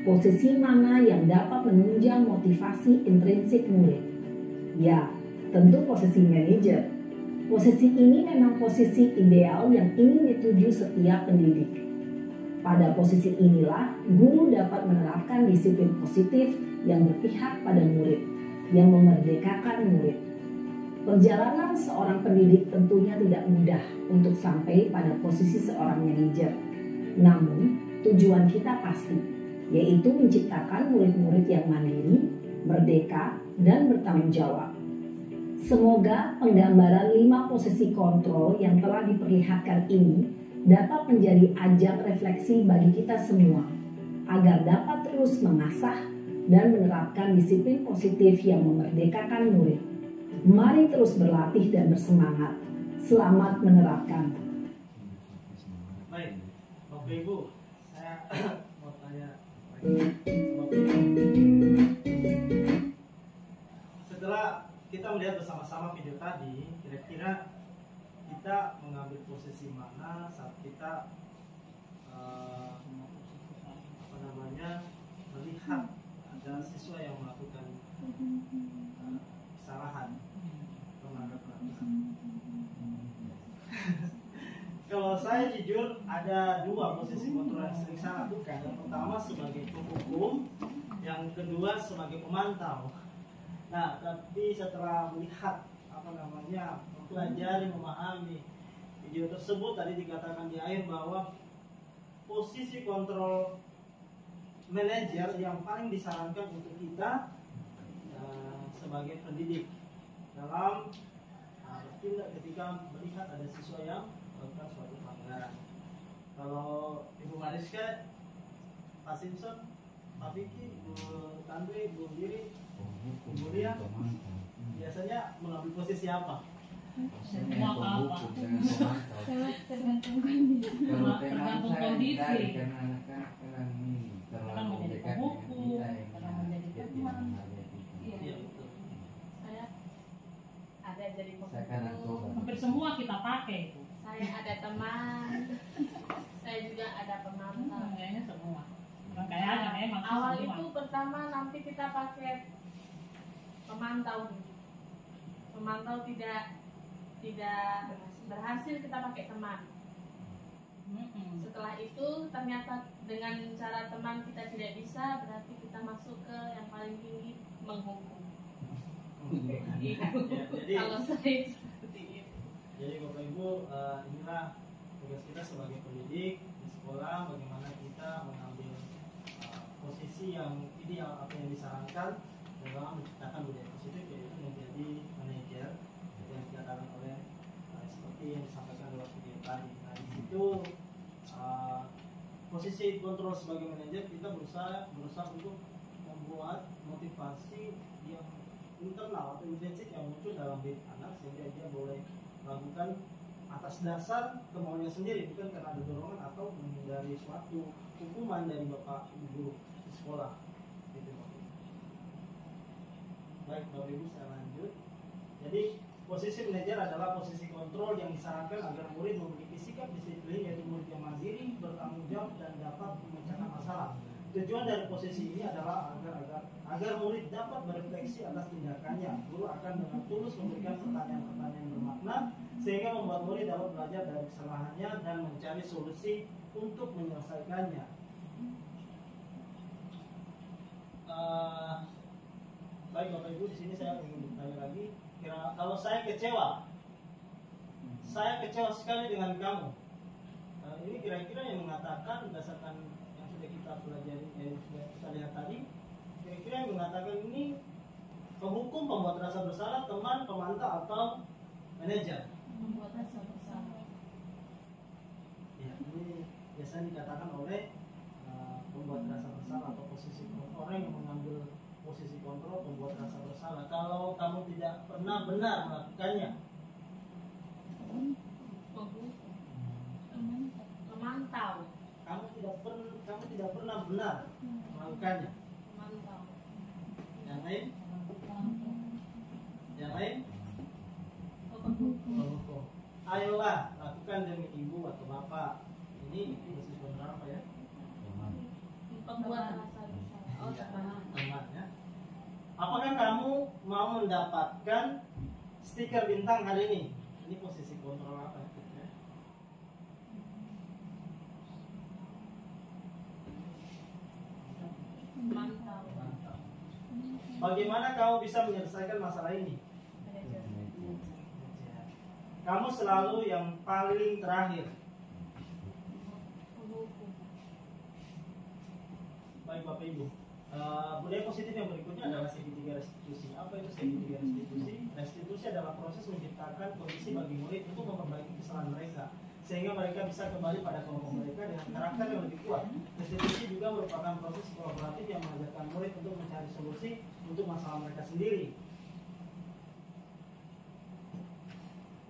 Posisi mana yang dapat menunjang motivasi intrinsik murid? Ya, tentu posisi manajer. Posisi ini memang posisi ideal yang ingin dituju setiap pendidik. Pada posisi inilah, guru dapat menerapkan disiplin positif yang berpihak pada murid, yang memerdekakan murid. Perjalanan seorang pendidik tentunya tidak mudah untuk sampai pada posisi seorang manajer. Namun, tujuan kita pasti, yaitu menciptakan murid-murid yang mandiri, merdeka, dan bertanggung jawab. Semoga penggambaran 5 posisi kontrol yang telah diperlihatkan ini dapat menjadi ajang refleksi bagi kita semua, agar dapat terus mengasah dan menerapkan disiplin positif yang memerdekakan murid. Mari terus berlatih dan bersemangat. Selamat menerapkan. Baik, Bapak Ibu, saya mau tanya setelah kita melihat bersama-sama video tadi, kira-kira kita mengambil posisi mana saat kita melihat ada siswa yang melakukan kesalahan. Kalau saya jujur ada 2 posisi kontrol yang sering saya lakukan. Yang pertama sebagai penghukum, yang kedua sebagai pemantau. Nah, tapi setelah melihat mempelajari, memahami video tersebut, tadi dikatakan di akhir bahwa posisi kontrol manajer yang paling disarankan untuk kita sebagai pendidik dalam bertindak ketika melihat ada siswa yang melakukan suatu pelanggaran. Kalau Ibu Mariska, Pak Simpson, Pak Vicky, Bu Tandri, Bu Diri, Bu Lia, biasanya mengambil posisi apa? Semua apa? Tergantung kondisi. Karena anak-anak Kadang menjadi penghukum, kadang menjadi teman. Iya, betul. Saya ada jadi Saya kan penghukum, Hampir semua kita pakai itu. saya ada teman, saya juga ada pemantau. Kayaknya semua. Kayaknya memang Awal semua. itu pertama nanti kita pakai pemantau. Pemantau tidak berhasil, kita pakai teman. Setelah itu ternyata dengan cara teman kita tidak bisa, berarti kita masuk ke yang paling tinggi, menghukum. Jadi Kalau saya seperti itu. Jadi Bapak Ibu, inilah tugas kita sebagai pendidik di sekolah, bagaimana kita mengambil posisi yang ideal atau yang disarankan dalam menciptakan budaya positif, yaitu menjadi manajer yang dikatakan oleh seperti yang disampaikan dalam video tadi. Nah, di situ posisi kontrol sebagai manajer, kita berusaha untuk membuat motivasi yang internal atau intrinsik yang muncul dalam diri anak, sehingga dia boleh melakukan atas dasar kemauannya sendiri, bukan karena ada dorongan atau menghindari suatu hukuman dari bapak ibu guru di sekolah. Gitu, baik Bapak Ibu, saya lanjut. Jadi posisi manajer adalah posisi kontrol yang disarankan agar murid memiliki sikap disiplin, yaitu murid yang mandiri, bertanggung jawab, dan dapat memecahkan masalah. Tujuan dari posisi ini adalah agar murid dapat berefleksi atas tindakannya. Guru akan dengan tulus memberikan pertanyaan-pertanyaan bermakna, sehingga membuat murid dapat belajar dari kesalahannya dan mencari solusi untuk menyelesaikannya. Baik Bapak Ibu, di sini saya ingin bertanya lagi. Kalau saya kecewa sekali dengan kamu, ini kira-kira yang mengatakan berdasarkan yang sudah kita pelajari, yang sudah kita lihat tadi, kira-kira yang mengatakan ini penghukum, pembuat rasa bersalah, teman, pemantau, atau manajer? Membuat rasa bersalah. Ya, ini biasanya dikatakan oleh pembuat rasa bersalah atau posisi orang yang mengambil posisi kontrol, pembuat rasa bersalah. Kalau kamu tidak pernah benar melakukannya, Memantau. kamu tidak pernah benar melakukannya. Memantau. Yang lain? Yang lain? Penghukum. Ayolah lakukan demi ibu atau bapak. Ini posisi kontrol apa ya? Pembuat rasa bersalah. Oh, Teman ya. Apakah kamu mau mendapatkan stiker bintang hari ini? Ini posisi kontrol apa ya? memantau. Bagaimana kamu bisa menyelesaikan masalah ini? Kamu selalu yang paling terakhir. Penghukum. Baik Bapak Ibu, budaya positif yang berikutnya adalah segitiga restitusi. Apa itu segitiga restitusi? Restitusi adalah proses menciptakan kondisi bagi murid untuk memperbaiki kesalahan mereka, sehingga mereka bisa kembali pada kelompok mereka dengan karakter yang lebih kuat. Restitusi juga merupakan proses kolaboratif yang mengajarkan murid untuk mencari solusi untuk masalah mereka sendiri,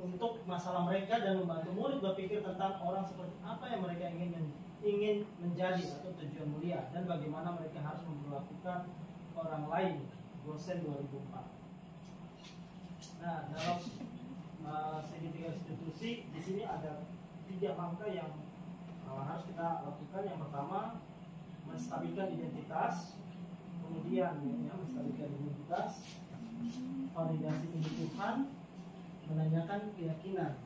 untuk masalah mereka, dan membantu murid berpikir tentang orang seperti apa yang mereka ingin menjadi atau tujuan mulia, dan bagaimana mereka harus memperlakukan orang lain. Gosen 2004. Nah, dalam segitiga restitusi di sini ada 3 langkah yang harus kita lakukan. Yang pertama, menstabilkan identitas, kemudian menstabilkan identitas, validasi kebutuhan, menanyakan keyakinan.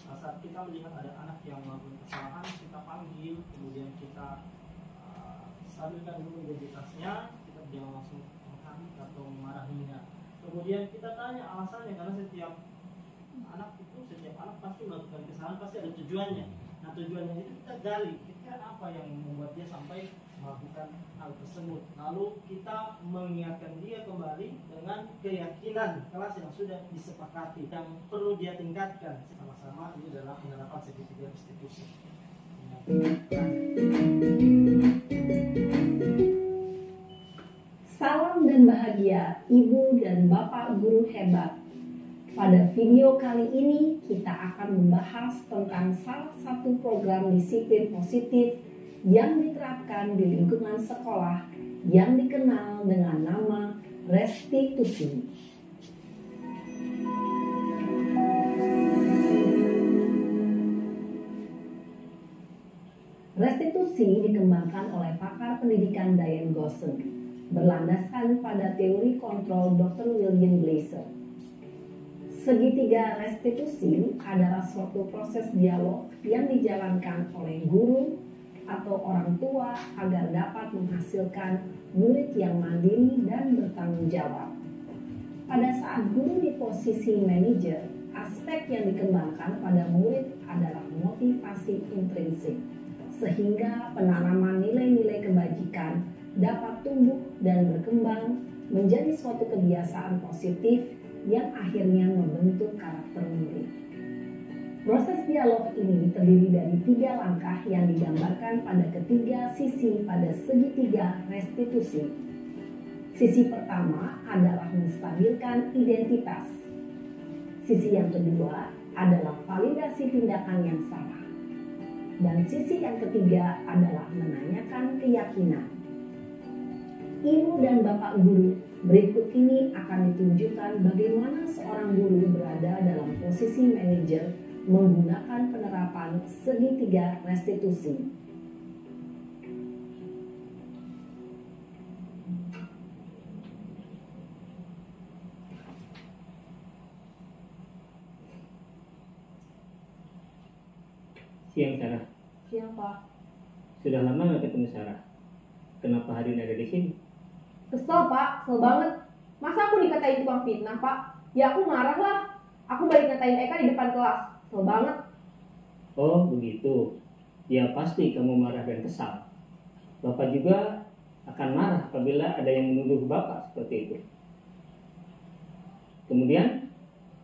Nah, saat kita melihat ada anak yang melakukan kesalahan, kita panggil, kemudian kita stabilkan dulu identitasnya, kita jangan langsung menghambat atau memarahinya. Kemudian kita tanya alasannya, karena setiap anak pasti melakukan kesalahan, pasti ada tujuannya. Nah, tujuannya itu kita gali, kira apa yang membuat dia sampai melakukan hal tersebut. Lalu kita mengingatkan dia kembali dengan keyakinan kelas yang sudah disepakati, yang perlu dia tingkatkan sama-sama. Ini adalah penerapan segitiga restitusi. Salam dan bahagia Ibu dan Bapak guru hebat. Pada video kali ini kita akan membahas tentang salah satu program disiplin positif yang diterapkan di lingkungan sekolah yang dikenal dengan nama restitusi. Restitusi dikembangkan oleh pakar pendidikan Diane Gossen, berlandaskan pada teori kontrol Dr. William Glasser. Segitiga restitusi adalah suatu proses dialog yang dijalankan oleh guru atau orang tua agar dapat menghasilkan murid yang mandiri dan bertanggung jawab. Pada saat guru di posisi manajer, aspek yang dikembangkan pada murid adalah motivasi intrinsik, sehingga penanaman nilai-nilai kebajikan dapat tumbuh dan berkembang menjadi suatu kebiasaan positif yang akhirnya membentuk karakter murid. Proses dialog ini terdiri dari 3 langkah yang digambarkan pada ketiga sisi pada segitiga restitusi. Sisi pertama adalah menstabilkan identitas. Sisi yang kedua adalah validasi tindakan yang salah. Dan sisi yang ketiga adalah menanyakan keyakinan. Ibu dan Bapak guru, berikut ini akan ditunjukkan bagaimana seorang guru berada dalam posisi manajer menggunakan penerapan segitiga restitusi. Siang Sarah. Siang Pak. Sudah lama nggak ketemu Sarah. Kenapa hari ini ada di sini? Kesel Pak, kesel banget. Masa aku dikatain tukang fitnah Pak? Ya aku marah lah. Aku balik ngatain Eka di depan kelas. Kesel banget. Oh begitu. Ya pasti kamu marah dan kesal. Bapak juga akan marah apabila ada yang menuduh Bapak seperti itu. Kemudian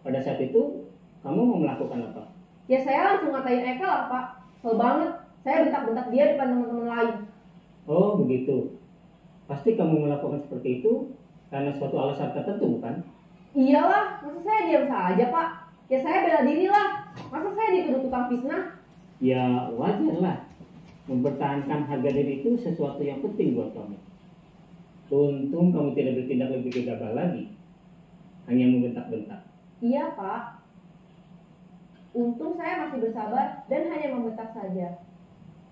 pada saat itu kamu mau melakukan apa? Ya saya langsung ngatain Eka lah Pak. Kesel banget. Saya bentak-bentak dia depan teman-teman lain. Oh begitu. Pasti kamu melakukan seperti itu karena suatu alasan tertentu bukan? Iyalah, masa saya diam saja Pak? Ya saya bela diri lah. Masa saya dituduh tukang fitnah? Ya wajar lah. Mempertahankan harga diri itu sesuatu yang penting buat kamu. Untung kamu tidak bertindak lebih gegabah lagi. Hanya membentak-bentak. Iya Pak. Untung saya masih bersabar dan hanya membentak saja.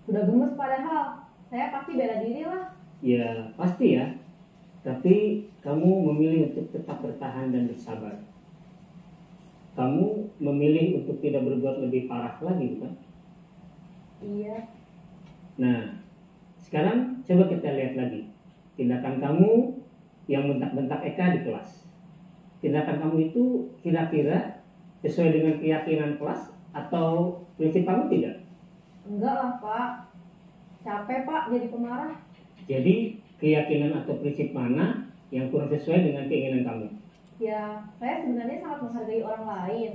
Sudah gemes padahal. Saya pasti bela diri lah. Ya pasti ya. Tapi kamu memilih untuk tetap bertahan dan bersabar. Kamu memilih untuk tidak berbuat lebih parah lagi bukan? Iya. Nah, sekarang coba kita lihat lagi tindakan kamu yang bentak-bentak Eka di kelas. Tindakan kamu itu kira-kira sesuai dengan keyakinan kelas atau prinsip kamu tidak? Enggak lah Pak. Capek Pak jadi pemarah. Jadi keyakinan atau prinsip mana yang kurang sesuai dengan keinginan kamu? Ya, saya sebenarnya sangat menghargai orang lain.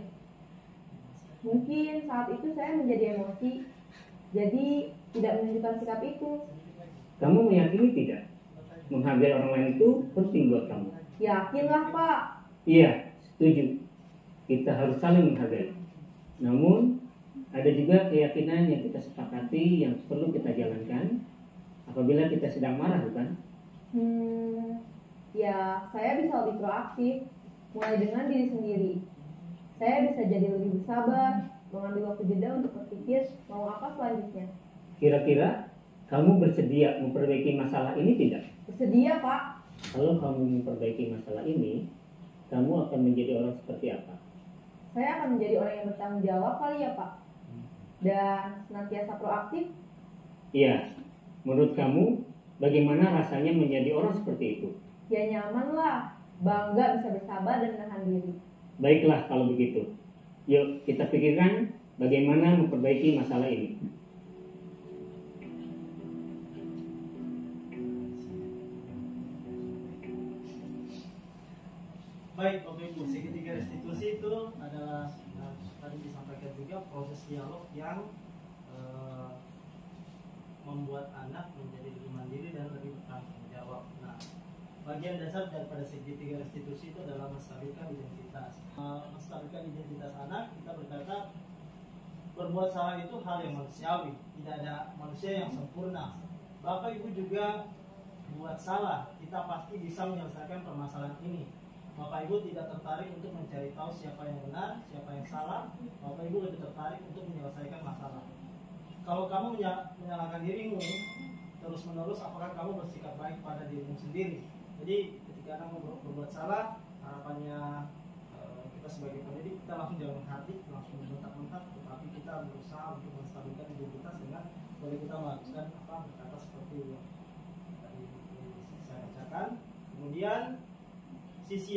Mungkin saat itu saya menjadi emosi, jadi tidak menunjukkan sikap itu. Kamu meyakini tidak? Menghargai orang lain itu penting buat kamu. Yakinlah Pak. Iya, setuju. Kita harus saling menghargai. Namun, ada juga keyakinan yang kita sepakati yang perlu kita jalankan apabila kita sedang marah, bukan? Ya, saya bisa lebih proaktif, mulai dengan diri sendiri. Saya bisa jadi lebih bersabar, mengambil waktu jeda untuk berpikir mau apa selanjutnya. Kira-kira kamu bersedia memperbaiki masalah ini tidak? Bersedia Pak. Kalau kamu memperbaiki masalah ini, kamu akan menjadi orang seperti apa? Saya akan menjadi orang yang bertanggung jawab kali ya Pak. Dan senantiasa proaktif. Iya, menurut kamu bagaimana rasanya menjadi orang seperti itu? Ya nyaman lah, bangga bisa bersabar dan menahan diri. Baiklah kalau begitu. Yuk kita pikirkan bagaimana memperbaiki masalah ini. Baik, Bapak Ibu, segitiga restitusi itu adalah tadi disampaikan juga proses dialog yang membuat anak menjadi lebih mandiri dan lebih bertanggung jawab. Nah, bagian dasar daripada segitiga restitusi itu adalah menstabilkan identitas. Menstabilkan identitas anak, kita berkata berbuat salah itu hal yang manusiawi, tidak ada manusia yang sempurna. Bapak Ibu juga buat salah, kita pasti bisa menyelesaikan permasalahan ini. Bapak Ibu tidak tertarik untuk mencari tahu siapa yang benar, siapa yang salah. Bapak Ibu lebih tertarik untuk menyelesaikan masalah. Kalau kamu menyalahkan dirimu terus-menerus, apakah kamu bersikap baik pada dirimu sendiri? Jadi ketika kamu berbuat salah, harapannya kita sebagai pendidik kita langsung jangan hati, langsung bentak-bentak, tetapi kita berusaha untuk menstabilkan identitas dengan boleh kita melakukan berkata seperti yang tadi saya bacakan. Kemudian sisi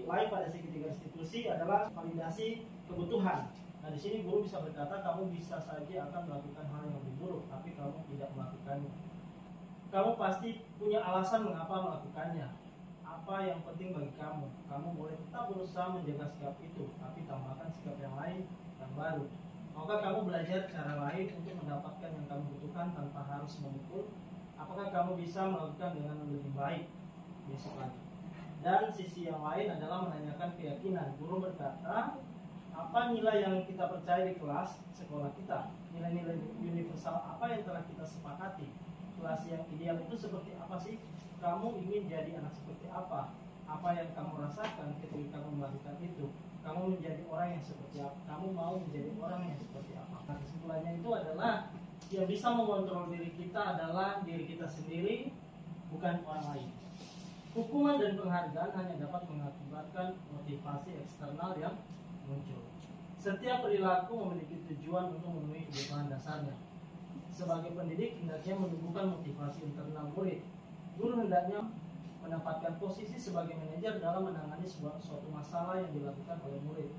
lain pada segitiga restitusi adalah validasi kebutuhan. Nah, di sini guru bisa berkata kamu bisa saja akan melakukan hal yang lebih buruk, tapi kamu tidak melakukannya. Kamu pasti punya alasan mengapa melakukannya. Apa yang penting bagi kamu? Kamu boleh tetap berusaha menjaga sikap itu, tapi tambahkan sikap yang lain yang baru. Maukah kamu belajar cara lain untuk mendapatkan yang kamu butuhkan tanpa harus memukul? Apakah kamu bisa melakukan dengan lebih baik besok lagi? Dan sisi yang lain adalah menanyakan keyakinan. Guru berkata, apa nilai yang kita percaya di kelas sekolah kita? Nilai-nilai universal apa yang telah kita sepakati? Kelas yang ideal itu seperti apa sih? Kamu ingin jadi anak seperti apa? Apa yang kamu rasakan ketika kamu melakukan itu? Kamu menjadi orang yang seperti apa? Kamu mau menjadi orang yang seperti apa? Nah, kesimpulannya itu adalah yang bisa mengontrol diri kita adalah diri kita sendiri, bukan orang lain. Hukuman dan penghargaan hanya dapat mengakibatkan motivasi eksternal yang muncul. Setiap perilaku memiliki tujuan untuk memenuhi kebutuhan dasarnya. Sebagai pendidik, hendaknya menumbuhkan motivasi internal murid. Guru hendaknya mendapatkan posisi sebagai manajer dalam menangani suatu masalah yang dilakukan oleh murid.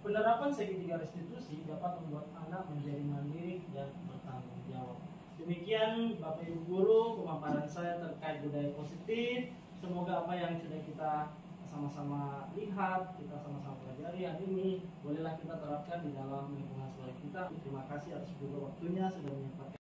Penerapan segitiga restitusi dapat membuat anak menjadi mandiri dan bertanggung jawab. Demikian Bapak Ibu Guru, pemaparan saya terkait budaya positif. Semoga apa yang sudah kita sama-sama lihat, kita sama-sama pelajari hari ini, bolehlah kita terapkan di dalam lingkungan sekolah kita. Terima kasih atas waktunya sudah menyempatkan.